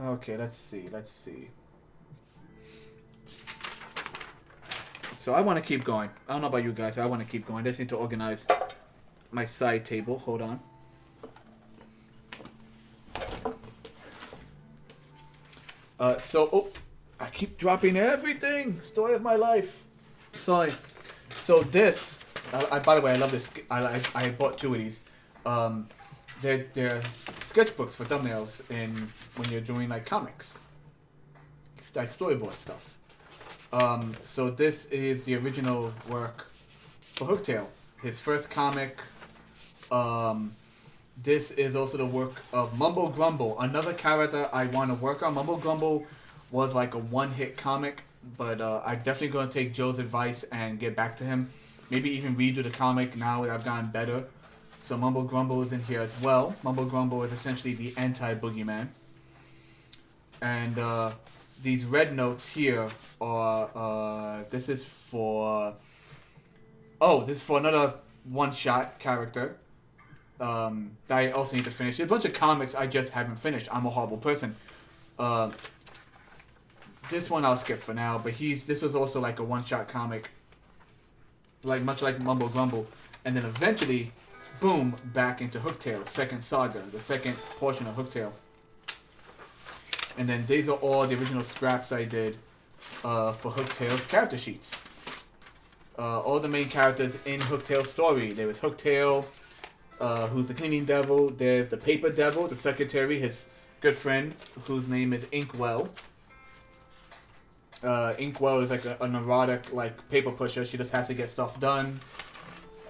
Okay, let's see. Let's see. So I want to keep going. I don't know about you guys, but I want to keep going. I just need to organize my side table. Hold on. I keep dropping everything. Story of my life. Sorry. So this, by the way, I love this. I bought 2 of these. They're sketchbooks for thumbnails when you're doing like comics, like storyboard stuff. So this is the original work for Hooktail, his first comic. This is also the work of Mumbo Grumble, another character I want to work on. Mumbo Grumble was like a one-hit comic, but I'm definitely going to take Joe's advice and get back to him. Maybe even redo the comic now that I've gotten better. So Mumbo Grumble is in here as well. Mumbo Grumble is essentially the anti-boogeyman. And these red notes here are, this is for another one-shot character that I also need to finish. There's a bunch of comics I just haven't finished. I'm a horrible person. This one I'll skip for now, but this was also like a one-shot comic, much like Mumbo Grumble. And then eventually, boom, back into Hooktail, second saga, the second portion of Hooktail. And then these are all the original scraps I did for Hooktail's character sheets. All the main characters in Hooktail's story. There was Hooktail, who's the cleaning devil. There's the paper devil, the secretary, his good friend, whose name is Inkwell. Inkwell is like a neurotic paper pusher. She just has to get stuff done.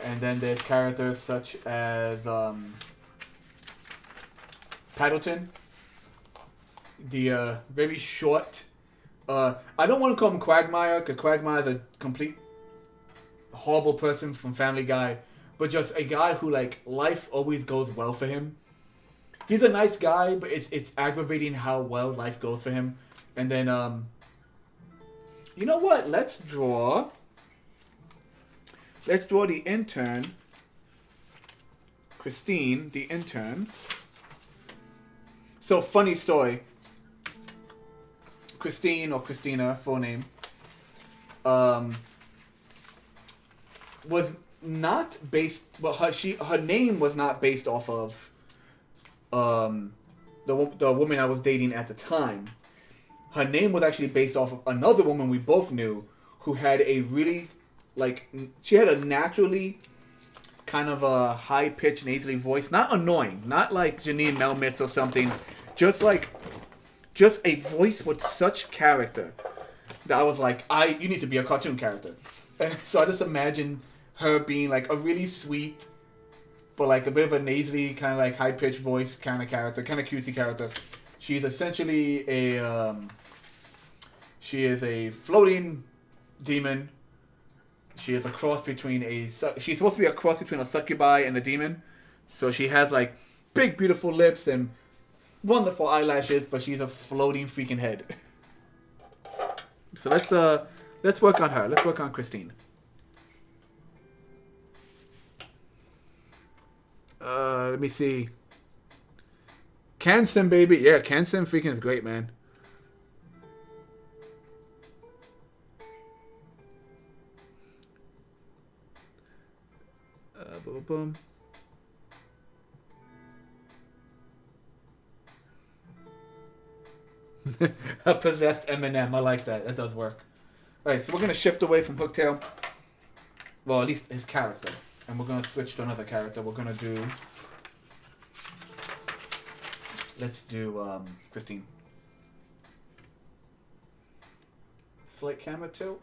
And then there's characters such as Paddleton, the very short. I don't want to call him Quagmire, because Quagmire is a complete horrible person from Family Guy, but just a guy who life always goes well for him. He's a nice guy, but it's aggravating how well life goes for him. And then you know what? Let's draw the intern, Christine, the intern. So, funny story. Christine, or Christina, full name, was not based. Well, her name was not based off of the woman I was dating at the time. Her name was actually based off of another woman we both knew, who had a really she had a naturally kind of a high-pitched nasally voice. Not annoying. Not like Janine Melmitz or something. Just a voice with such character that I was like, you need to be a cartoon character. And so I just imagine her being a really sweet, but a bit of a nasally, kind of high-pitched voice kind of character, kind of cutesy character. She's essentially she is a floating demon. She is a cross between she's supposed to be a cross between a succubi and a demon. So she has big beautiful lips and wonderful eyelashes, but she's a floating freaking head. So let's work on her. Let's work on Christine. Let me see. Cansim, baby. Yeah, Cansim freaking is great, man. Boom, boom. A possessed Eminem. I like that. That does work. Alright, so we're going to shift away from Hooktail. Well, at least his character. And we're going to switch to another character. We're going to do... Let's do Christine. Slight camera tilt.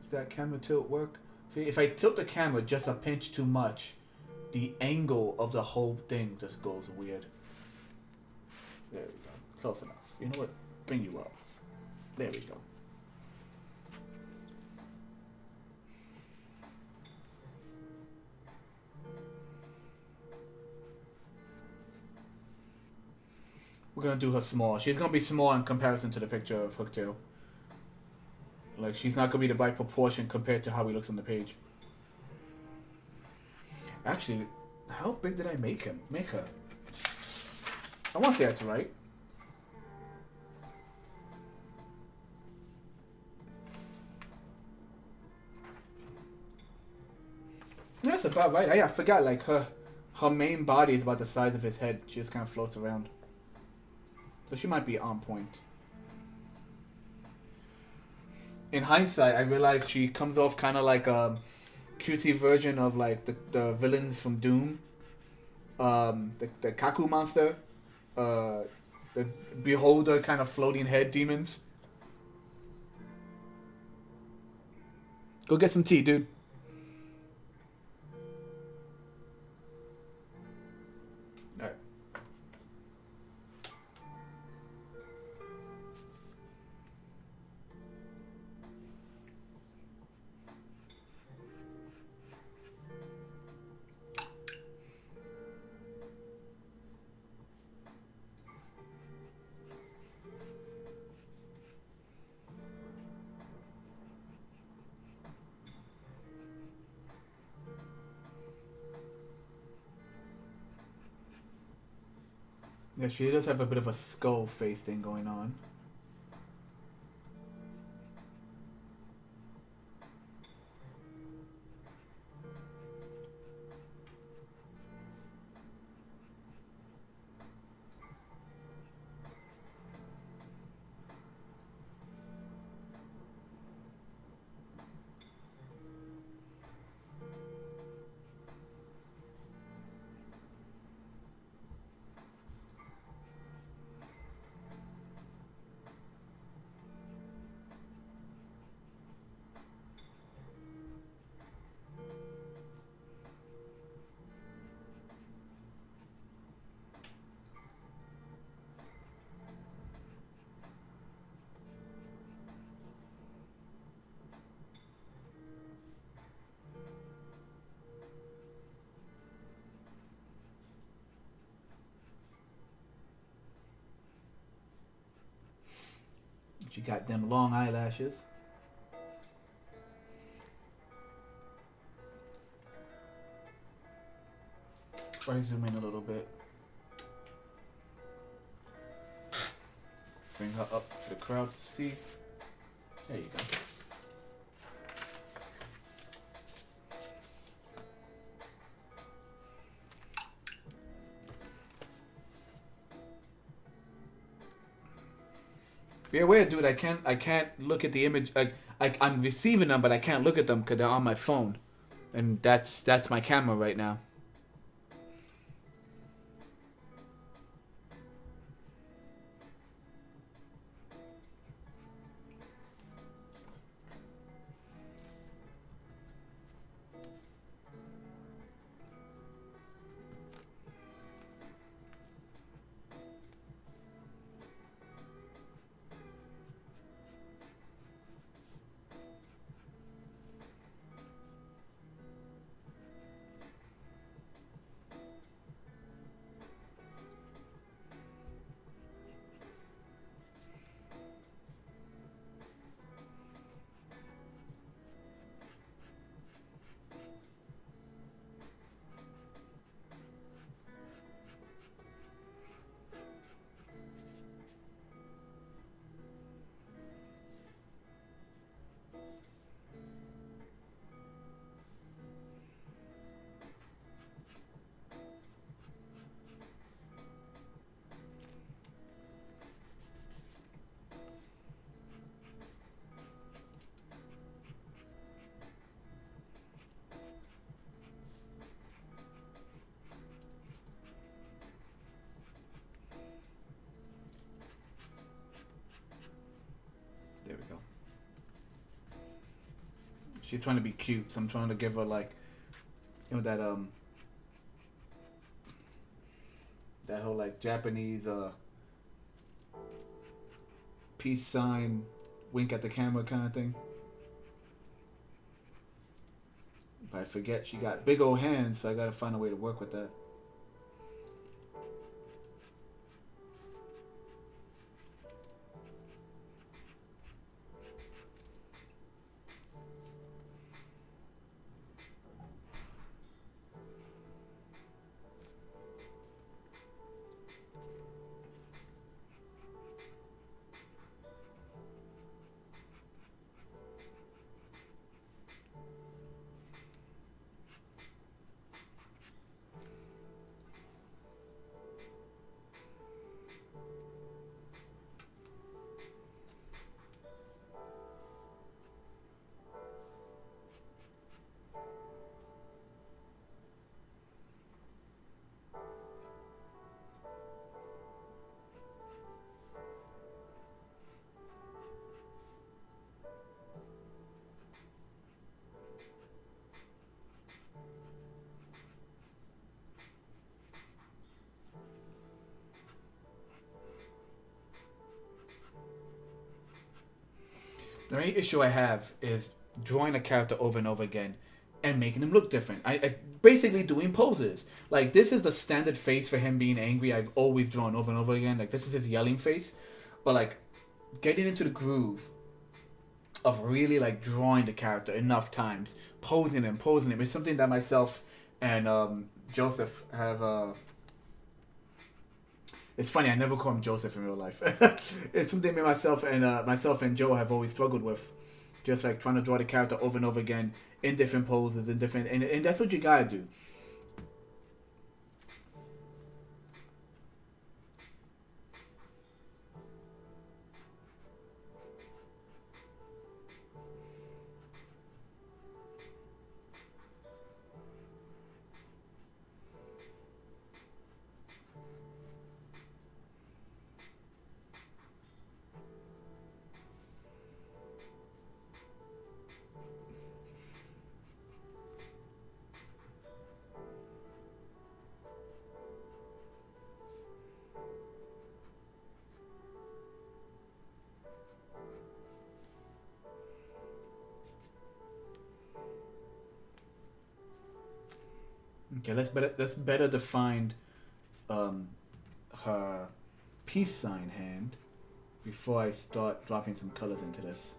Does that camera tilt work? See, if I tilt the camera just a pinch too much, the angle of the whole thing just goes weird. There we go. Close enough. You know what? Bring you up. There we go. We're We're gonna do her small. She's gonna be small in comparison to the picture of Hooktail. Like, she's not gonna be the right proportion compared to how he looks on the page. Actually, how big did I make him? Make her? I want to say that's right. That's about right. I forgot, like, her main body is about the size of his head. She just kind of floats around. So she might be on point. In hindsight, I realized she comes off kind of like a cutesy version of, like, the villains from Doom. The Kaku monster. The Beholder kind of floating head demons. Go get some tea, dude. Alright. Yeah, she does have a bit of a skull face thing going on. She got them long eyelashes. Try to zoom in a little bit. Bring her up for the crowd to see. There you go. Be aware, dude. I can't look at the image. I'm receiving them, but I can't look at them because they're on my phone, and that's my camera right now. There we go. She's trying to be cute, so I'm trying to give her, like, you know, that whole, like, Japanese peace sign, wink at the camera kind of thing. But I forget she got big old hands, so I gotta find a way to work with that. The main issue I have is drawing a character over and over again and making him look different. I basically doing poses. Like, this is the standard face for him being angry I've always drawn over and over again. Like, this is his yelling face. But, like, getting into the groove of really, like, drawing the character enough times, posing him, is something that myself and Joseph have... It's funny, I never call him Joseph in real life. It's something myself and Joe have always struggled with. Just like trying to draw the character over and over again in different poses, and that's what you gotta do. Okay, let's better define her peace sign hand before I start dropping some colors into this.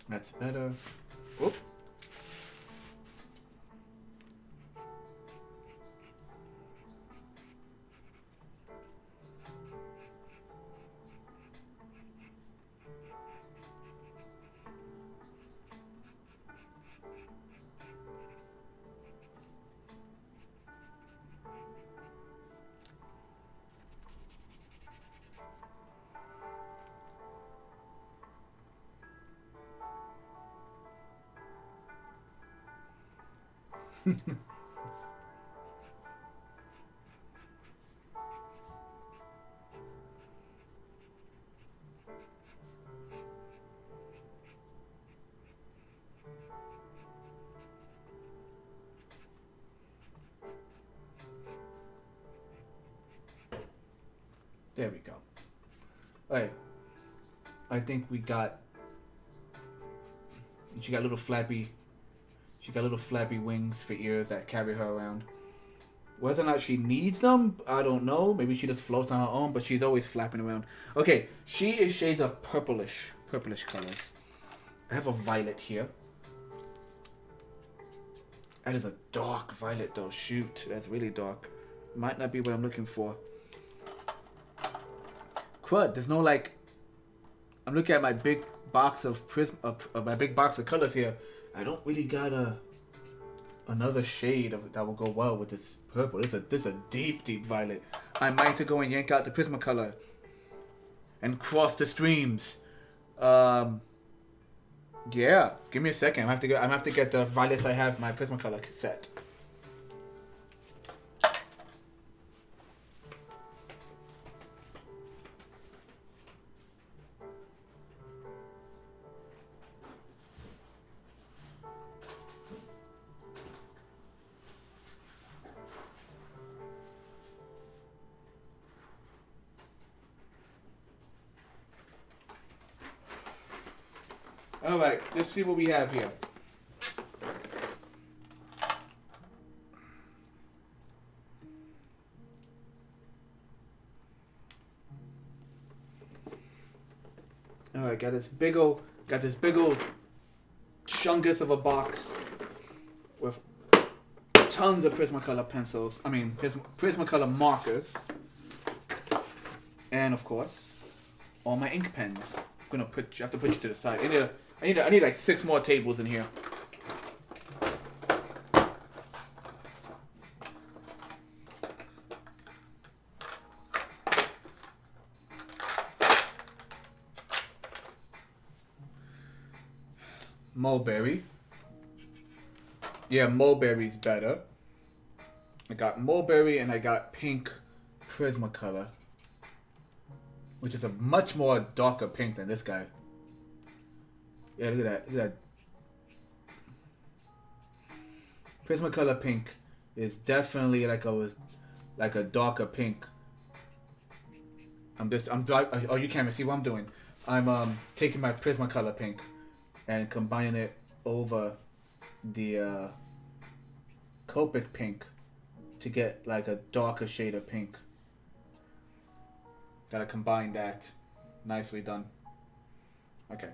That's better. Whoop. There we go. Alright. I think we got... She got little flappy wings for ears that carry her around. Whether or not she needs them, I don't know. Maybe she just floats on her own, but she's always flapping around. Okay, she is shades of purplish colors. I have a violet here. That is a dark violet though. Shoot, that's really dark. Might not be what I'm looking for. Crud, there's no like... I'm looking at my big box of my big box of colors here. I don't really got another shade that will go well with this purple. This is a deep violet. I might have to go and yank out the Prismacolor and cross the streams. Yeah, give me a second. I'm gonna have to get the violets I have my Prismacolor set. Alright, let's see what we have here. Alright, got this big old chungus of a box with tons of Prismacolor pencils. I mean, Prismacolor markers. And of course, all my ink pens. I'm gonna have to put you to the side. I need like 6 more tables in here. Mulberry. Yeah, Mulberry's better. I got Mulberry and I got pink Prismacolor, which is a much more darker pink than this guy. Yeah, look at that. Look at that. Prismacolor pink is definitely like a darker pink. Oh, you can't even see what I'm doing. I'm taking my Prismacolor pink and combining it over the Copic pink to get like a darker shade of pink. Gotta combine that. Nicely done. Okay.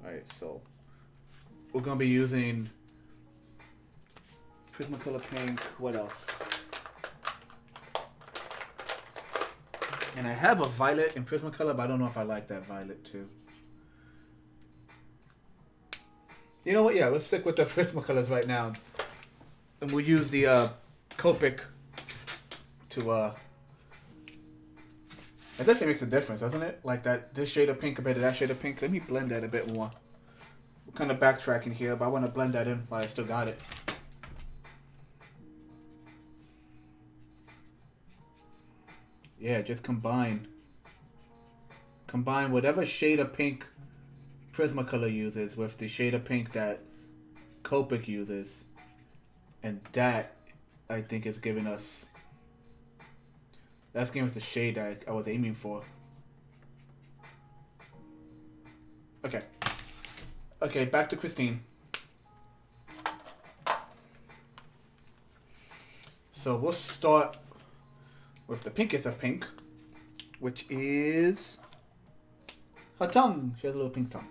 Alright, so we're gonna be using Prismacolor pink. What else? And I have a violet in Prismacolor, but I don't know if I like that violet too. You know what? Yeah, let's stick with the Prismacolors right now. And we'll use the Copic to It definitely makes a difference, doesn't it? Like this shade of pink compared to that shade of pink. Let me blend that a bit more. We're kind of backtracking here, but I want to blend that in while I still got it. Yeah, just combine whatever shade of pink Prismacolor uses with the shade of pink that Copic uses, and that I think is giving us. That's giving us the shade that I was aiming for. Okay. Okay, back to Christine. So we'll start with the pinkest of pink, which is her tongue. She has a little pink tongue.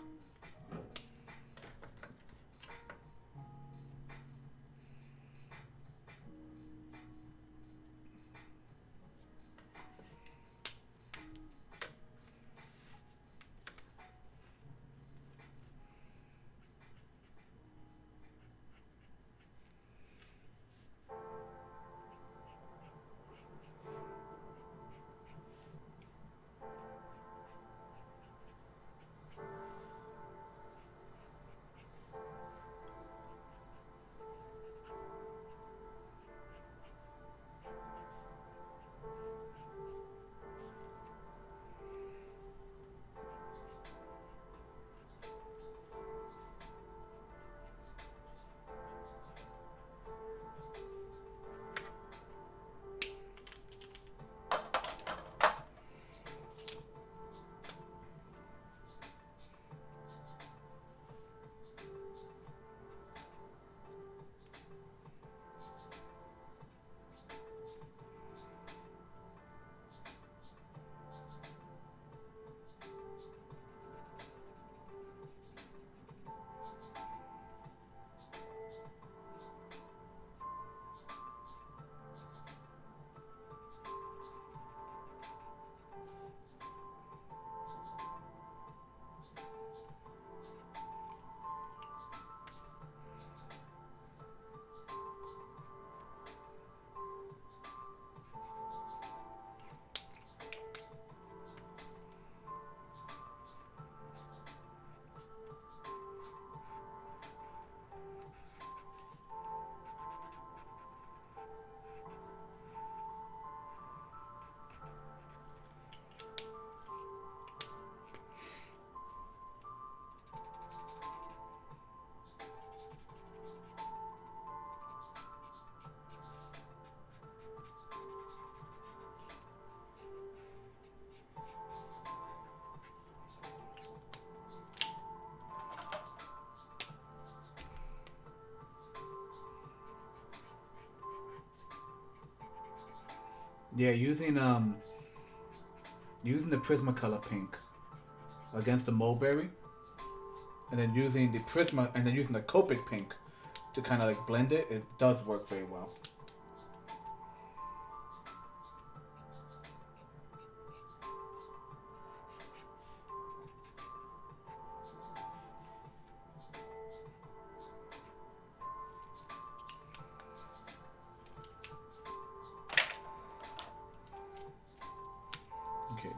Yeah, using the Prismacolor pink against the Mulberry, and then using the using the Copic pink to kind of like blend it, it does work very well. Okay.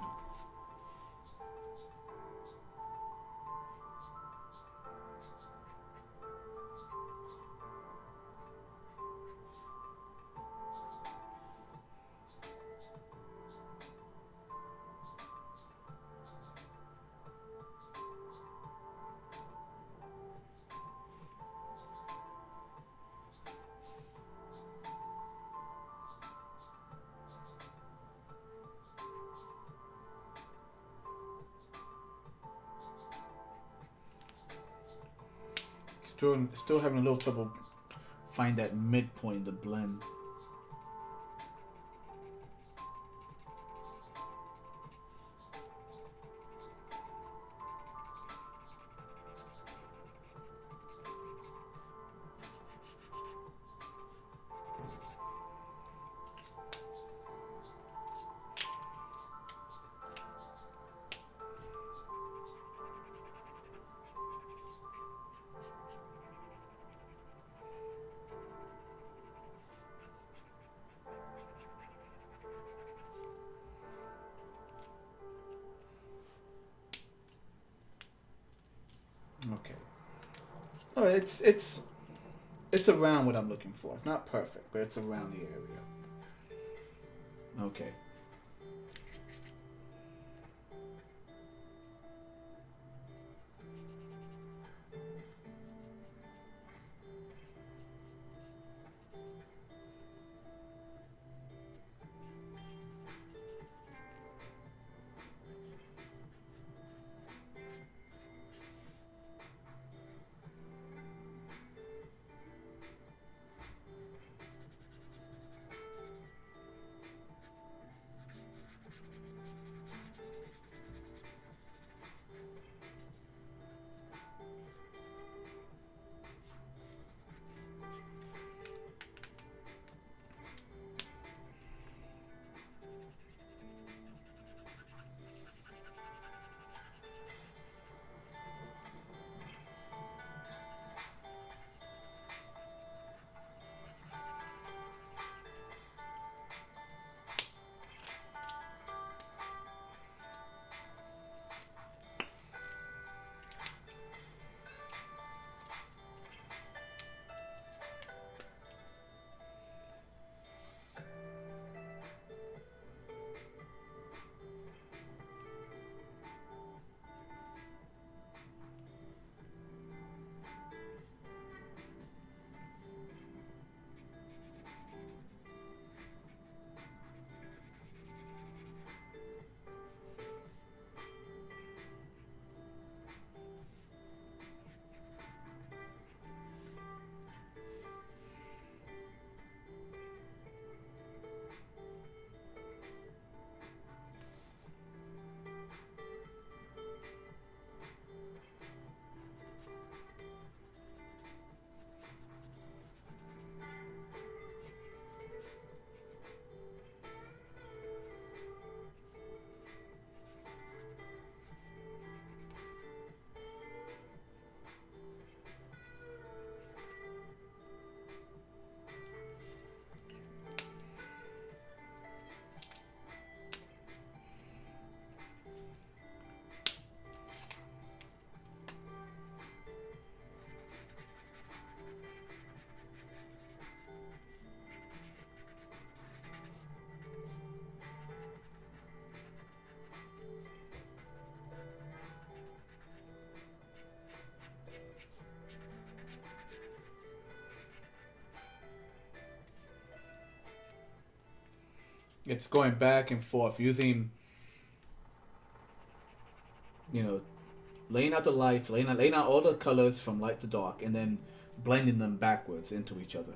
Still having a little trouble find that midpoint in the blend. Okay. Oh, it's around what I'm looking for. It's not perfect, but it's around the area. Okay. It's going back and forth using, laying out the lights, laying out all the colors from light to dark, and then blending them backwards into each other.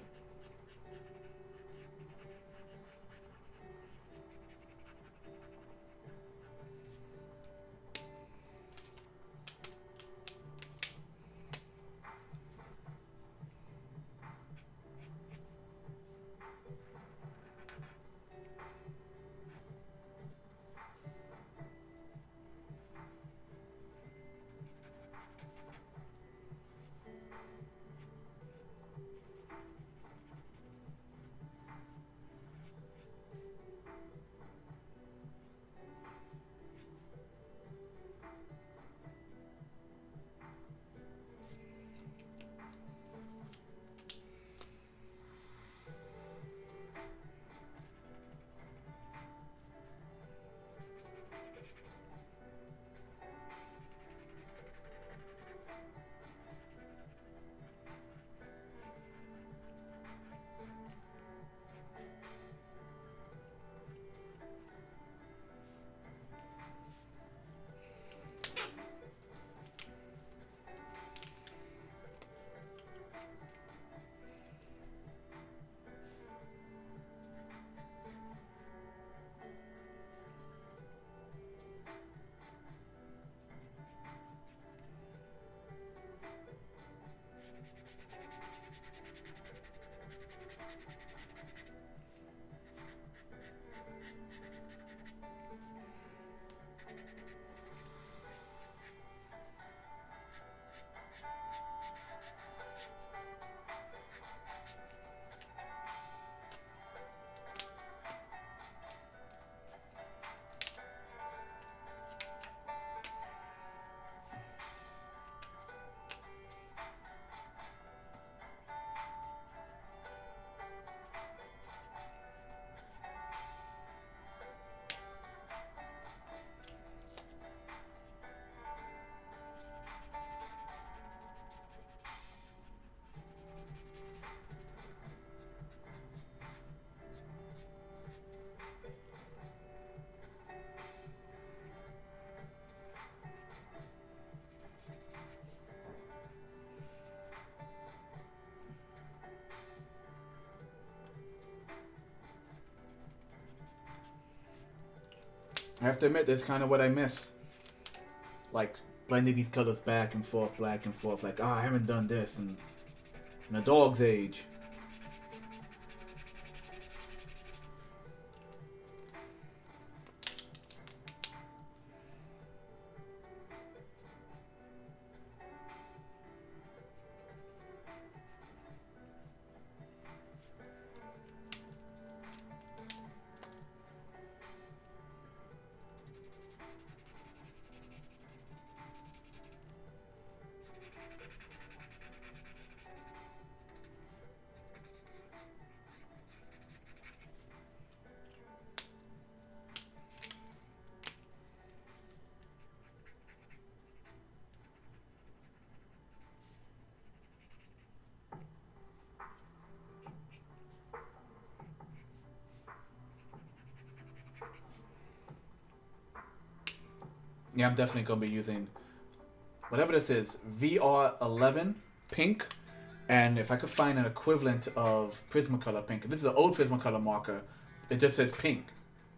I have to admit, that's kind of what I miss. Like, blending these colors back and forth, like, I haven't done this in a dog's age. Yeah, I'm definitely going to be using whatever this is, VR11 pink, and if I could find an equivalent of Prismacolor pink. This is an old Prismacolor marker. It just says pink.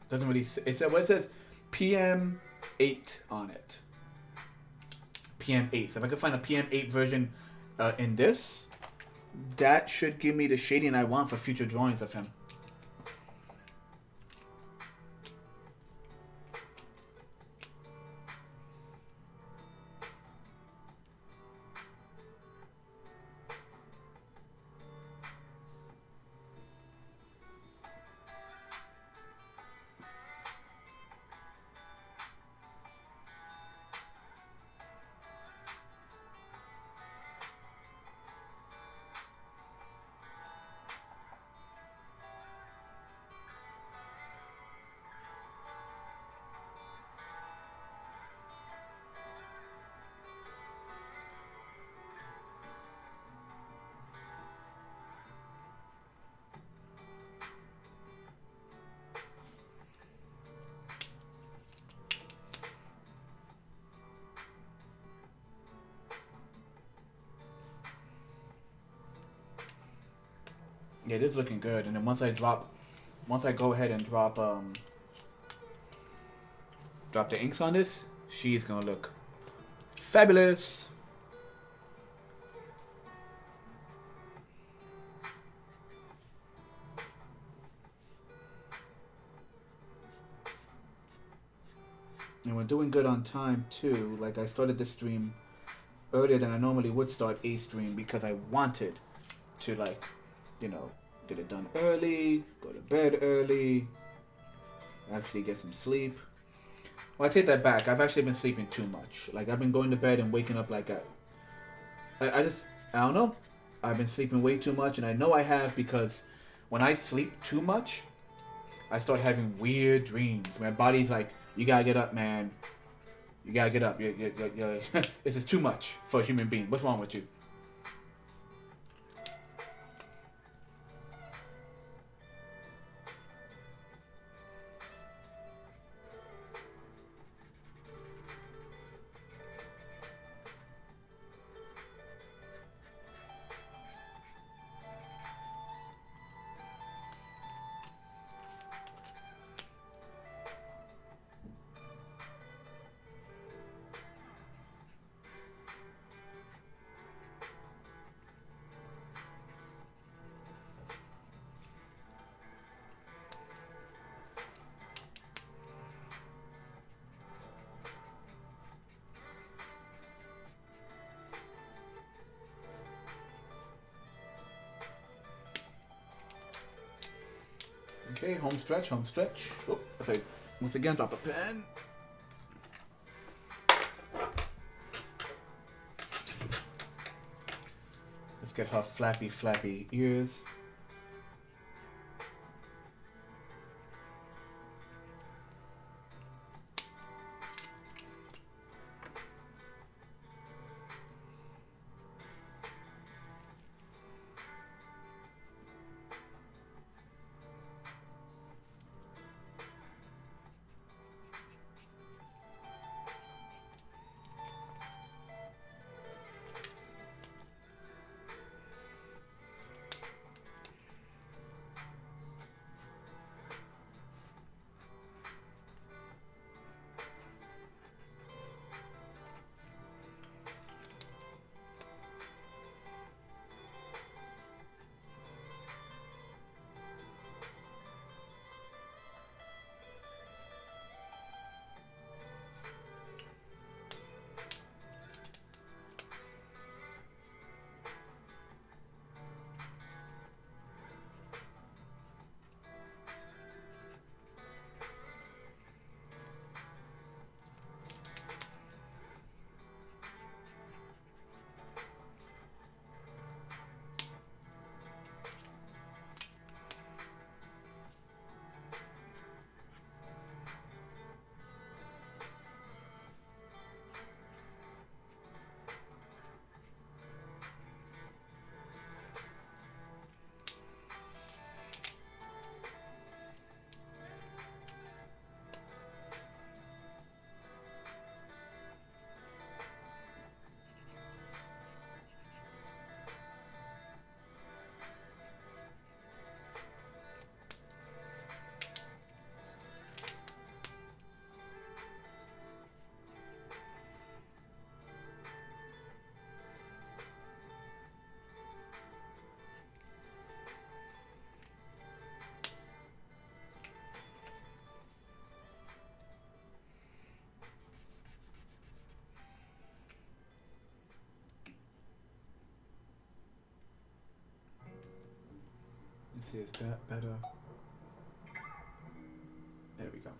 Doesn't really. It says PM8 on it. PM8. So if I could find a PM8 version in this, that should give me the shading I want for future drawings of him. Yeah, it is looking good. And then once I go ahead and drop the inks on this, she's gonna look fabulous. And we're doing good on time too. Like, I started this stream earlier than I normally would start a stream because I wanted to, like, you know, get it done early, go to bed early, actually get some sleep. Well, I take that back. I've actually been sleeping too much. Like, I've been going to bed and waking up like I don't know. I've been sleeping way too much, and I know I have because when I sleep too much, I start having weird dreams. My body's like, you gotta get up, man. You gotta get up. This is too much for a human being. What's wrong with you? Okay, home stretch, home stretch. Oh, okay. Once again, drop a pen. Let's get her flappy ears. see, is that better? There we go.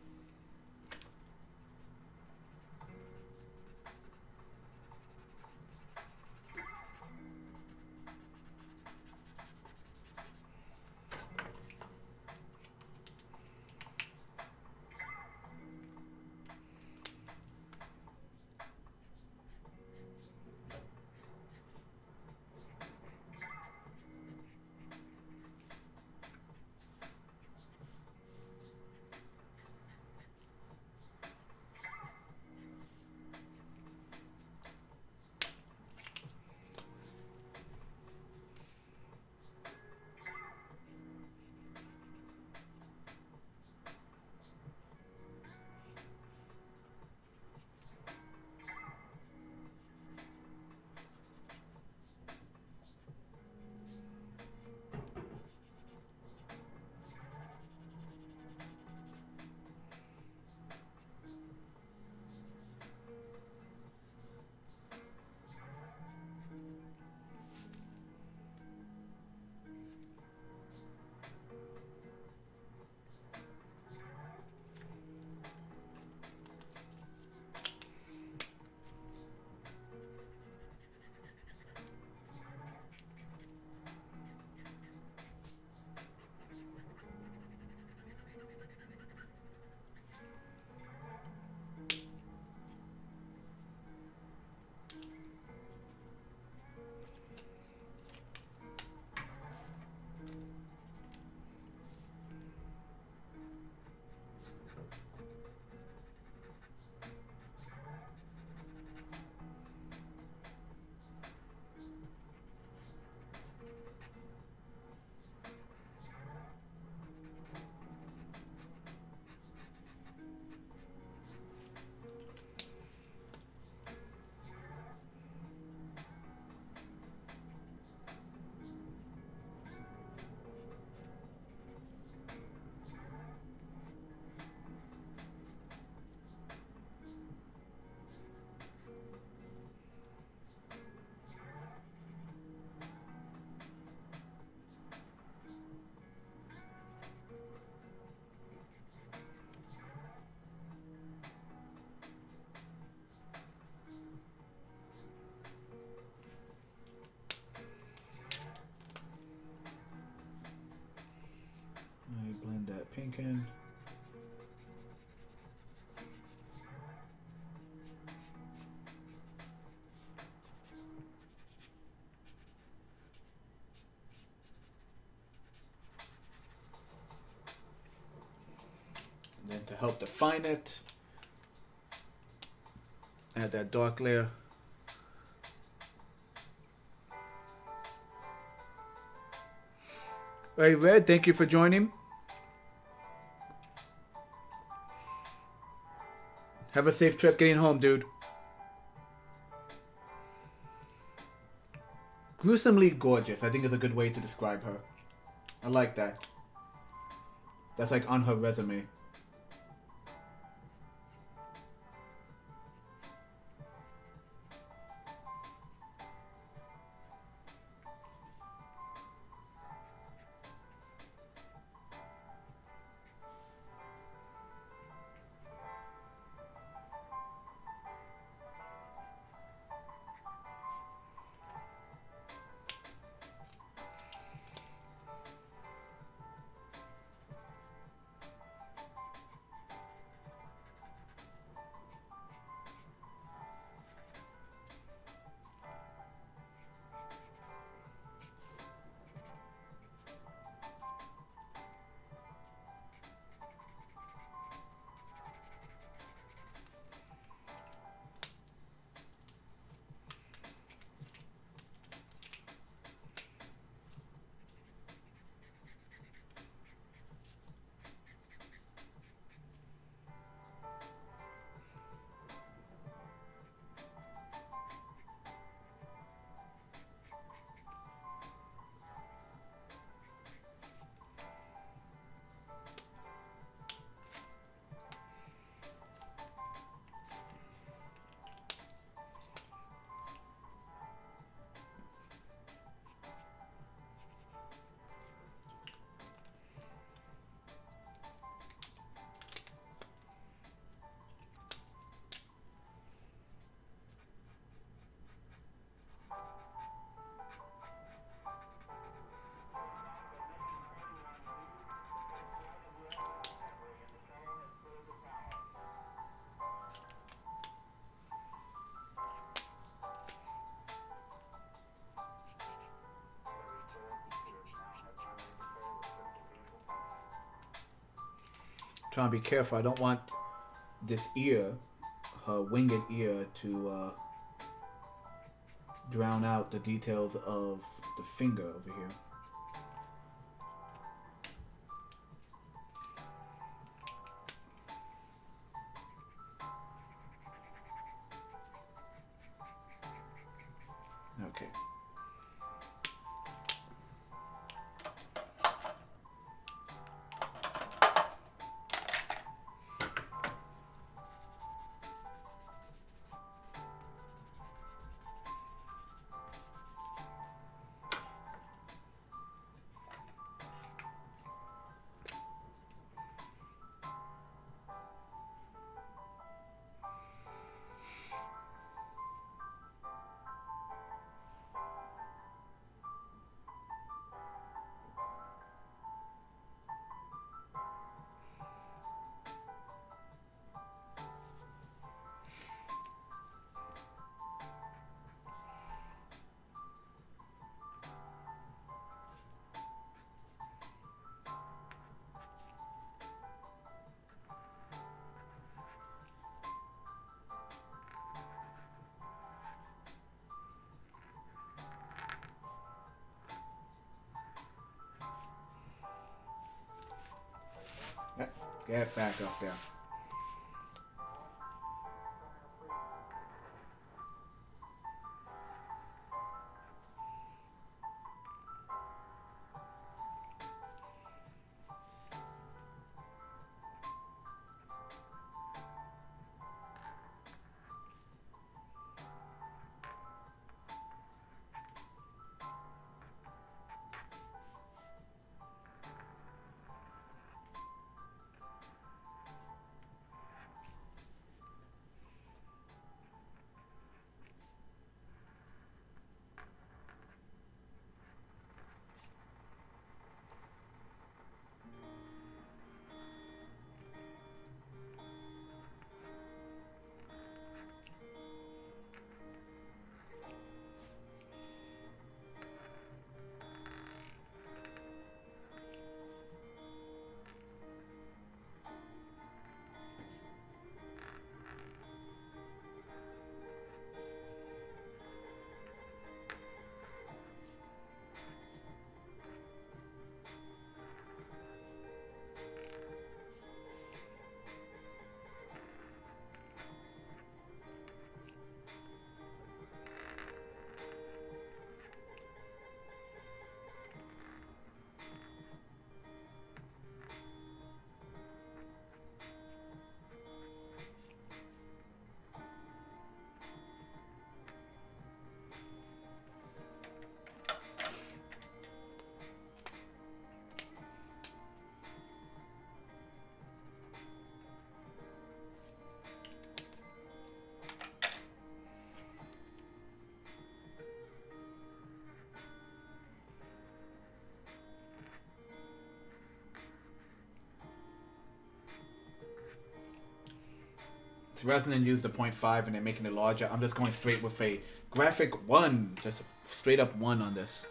Blend that pink in. And then to help define it, add that dark layer. Hey Red, thank you for joining. Have a safe trip getting home, dude. Gruesomely gorgeous, I think is a good way to describe her. I like that. That's like on her resume. Trying to be careful. I don't want this ear, her winged ear, to drown out the details of the finger over here. Okay. Get back up there. So rather than use the 0.5 and then making it larger, I'm just going straight with a graphic 1. Just a straight up 1 on this.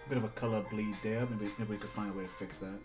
Bit of a color bleed there. Maybe we could find a way to fix that.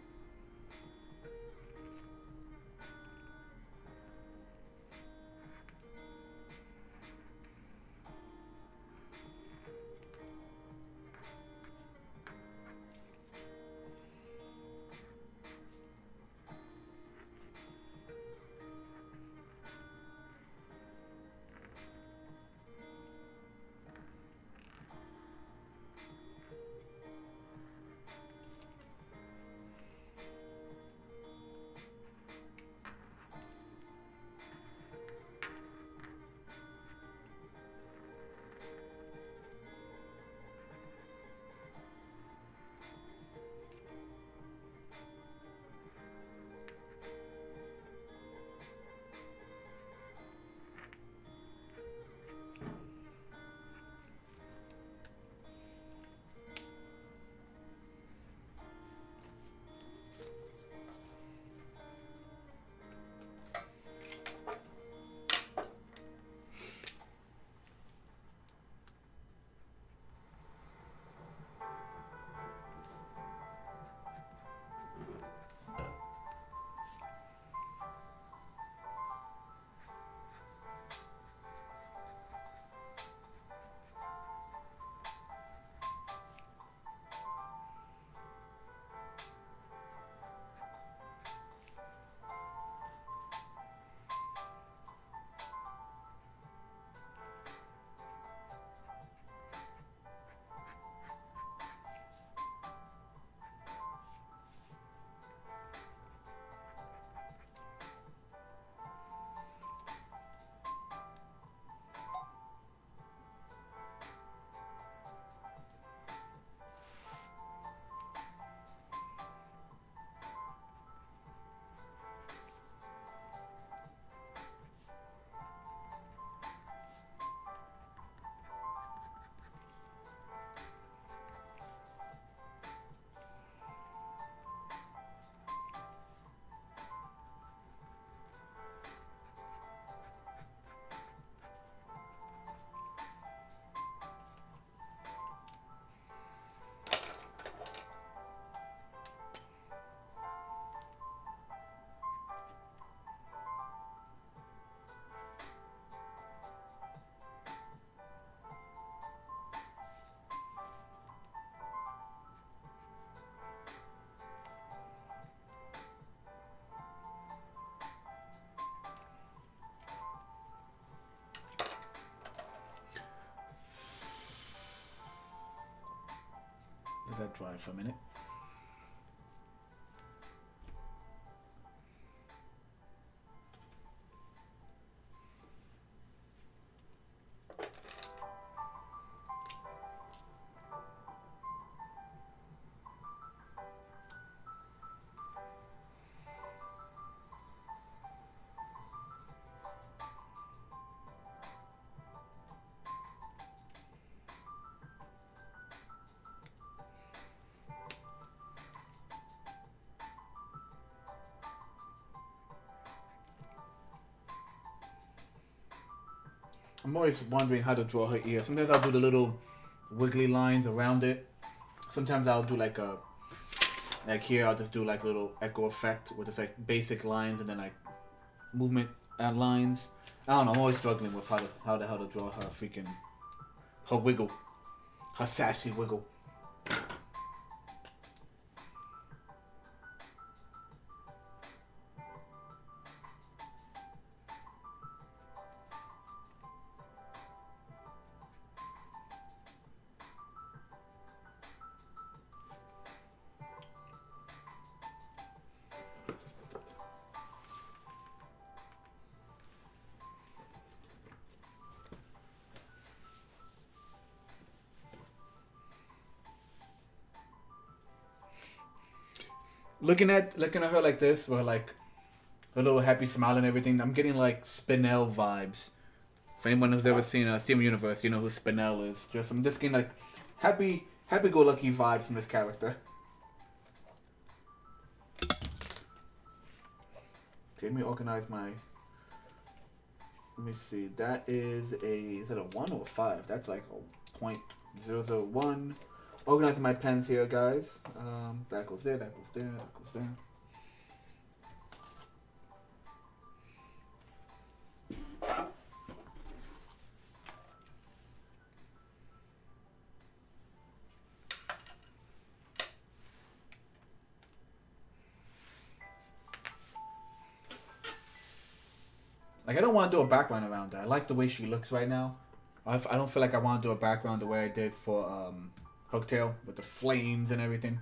Let that dry for a minute. I'm always wondering how to draw her ear. Sometimes I'll do the little wiggly lines around it. Sometimes I'll do like here I'll just do like a little echo effect with just like basic lines and then like movement and lines. I don't know. I'm always struggling with how the hell to draw her wiggle, her sassy wiggle. Looking at her like this, with like her little happy smile and everything, I'm getting like Spinel vibes. For anyone who's ever seen Steam Universe, you know who Spinel is. I'm just getting like happy-go-lucky vibes from this character. Okay, let me organize my. Let me see. That is it a 1 or a 5? That's like a 0.001. Organizing my pens here, guys. That goes there, that goes there, that goes there. Like, I don't want to do a background around her. I like the way she looks right now. I don't feel like I want to do a background the way I did for Hooktail with the flames and everything.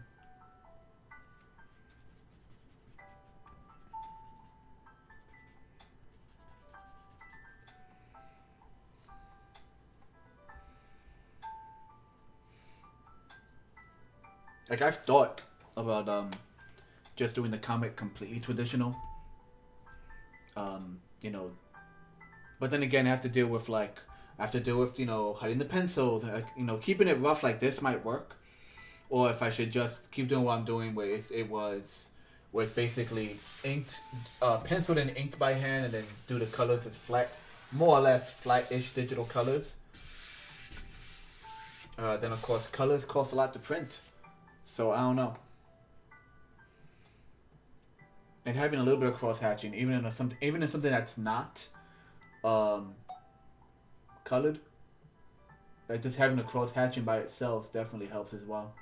Like, I've thought about just doing the comic completely traditional. You know, but then again, I have to deal with you know, hiding the pencils and you know, keeping it rough like this might work, or if I should just keep doing what I'm doing, where it's basically inked, penciled and inked by hand, and then do the colors as flat, more or less flat-ish digital colors. Then of course, colors cost a lot to print, so I don't know. And having a little bit of cross hatching, even in something that's not colored, like just having a cross hatching by itself definitely helps as well.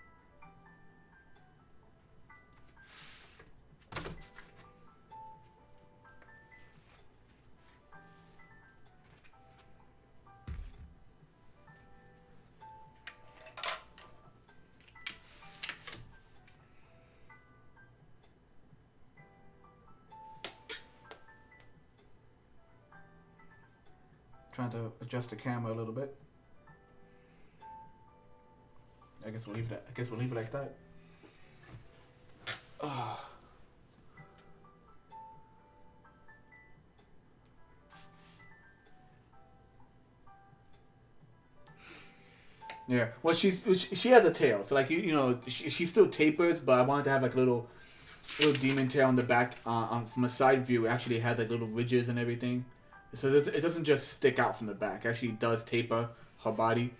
Trying to adjust the camera a little bit. I guess we'll leave it like that. Yeah. Well, she has a tail, so like you know she still tapers, but I wanted to have like a little demon tail on the back. From a side view, it actually has like little ridges and everything. So it doesn't just stick out from the back. It actually does taper her body.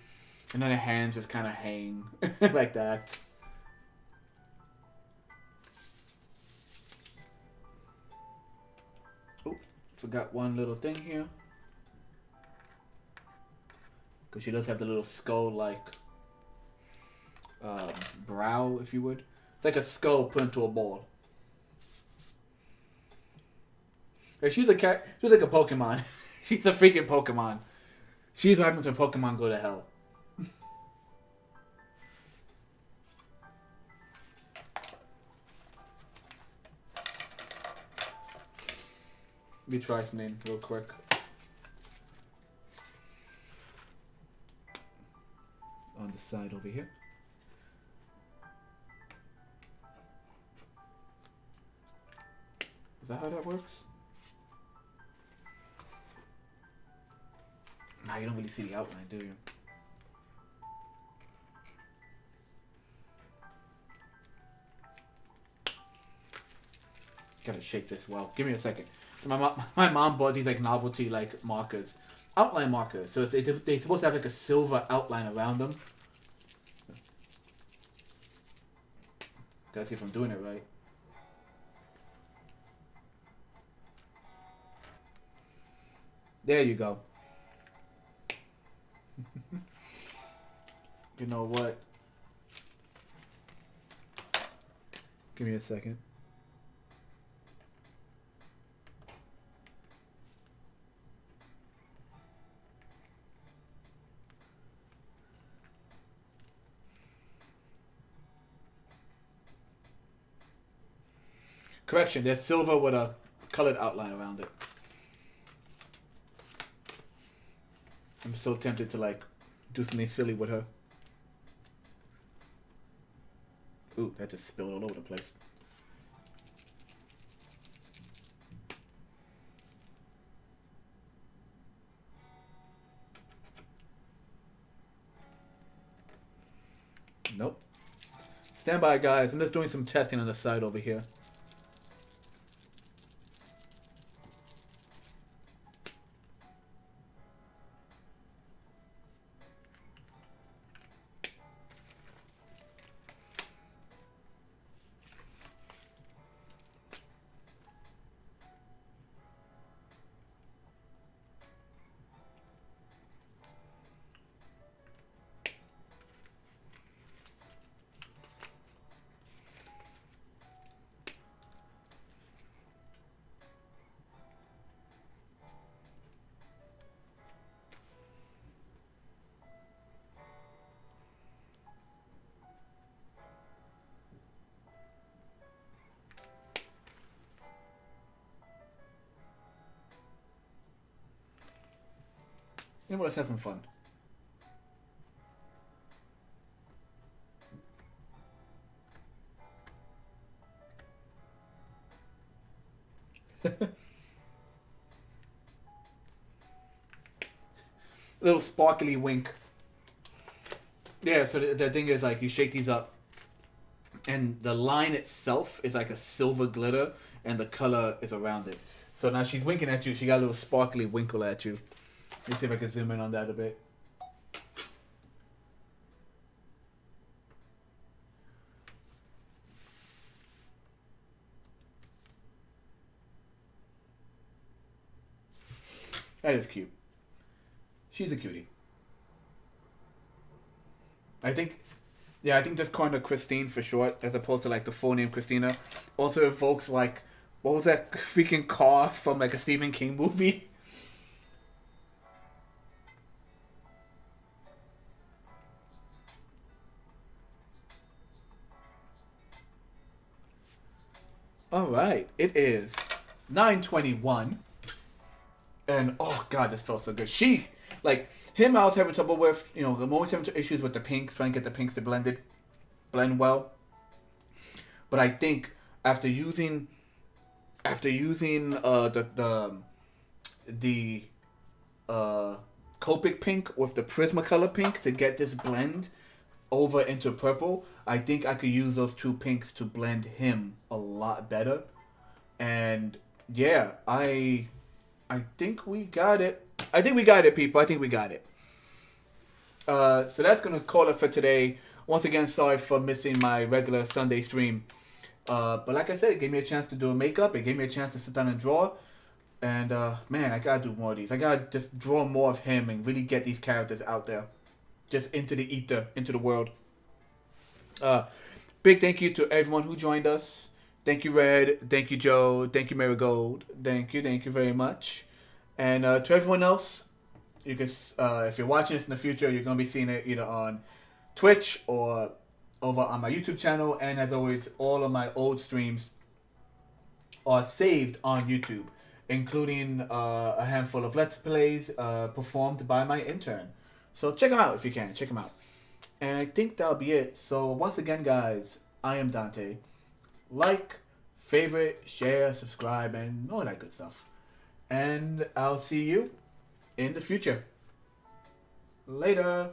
And then her hands just kind of hang like that. Oh, forgot one little thing here. Because she does have the little skull-like brow, if you would. It's like a skull put into a ball. She's a cat. She's like a Pokemon. She's a freaking Pokemon. She's what happens when Pokemon go to hell. Let me try something real quick. On the side over here. Is that how that works? Nah, you don't really see the outline, do you? Gotta shake this well. Give me a second. So my mom bought these like novelty like markers, outline markers. So they're supposed to have like a silver outline around them. Gotta see if I'm doing it right. There you go. You know what? Give me a second. Correction, there's silver with a colored outline around it. I'm so tempted to like do something silly with her. Ooh, that just spilled all over the place. Nope. Stand by, guys. I'm just doing some testing on the side over here. You know what? Let's have some fun. Little sparkly wink. Yeah, so the thing is, like, you shake these up, and the line itself is like a silver glitter, and the color is around it. So now she's winking at you. She got a little sparkly winkle at you. Let me see if I can zoom in on that a bit. That is cute. She's a cutie. I think just calling her Christine for short, as opposed to like the full name Christina, also evokes like, what was that freaking car from like a Stephen King movie? All right, it is 9:21, and oh god, this felt so good. She, like him, I was having trouble with. You know, I'm always having issues with the pinks, trying to get the pinks to blend well. But I think after using the Copic pink with the Prismacolor pink to get this blend over into purple, I think I could use those two pinks to blend him a lot better. And yeah, I think we got it. I think we got it, people. I think we got it. So that's gonna call it for today. Once again, sorry for missing my regular Sunday stream. But like I said, it gave me a chance to do a makeup. It gave me a chance to sit down and draw. And man, I gotta do more of these. I gotta just draw more of him and really get these characters out there. Just into the ether, into the world. Big thank you to everyone who joined us. Thank you, Red. Thank you, Joe. Thank you, Marigold. Thank you very much. And to everyone else, you can, if you're watching this in the future, you're gonna be seeing it either on Twitch or over on my YouTube channel. And as always, all of my old streams are saved on YouTube. including a handful of Let's Plays performed by my intern. So check them out if you can. Check them out. And I think that'll be it. So once again, guys, I am Dante. Like, favorite, share, subscribe, and all that good stuff. And I'll see you in the future. Later.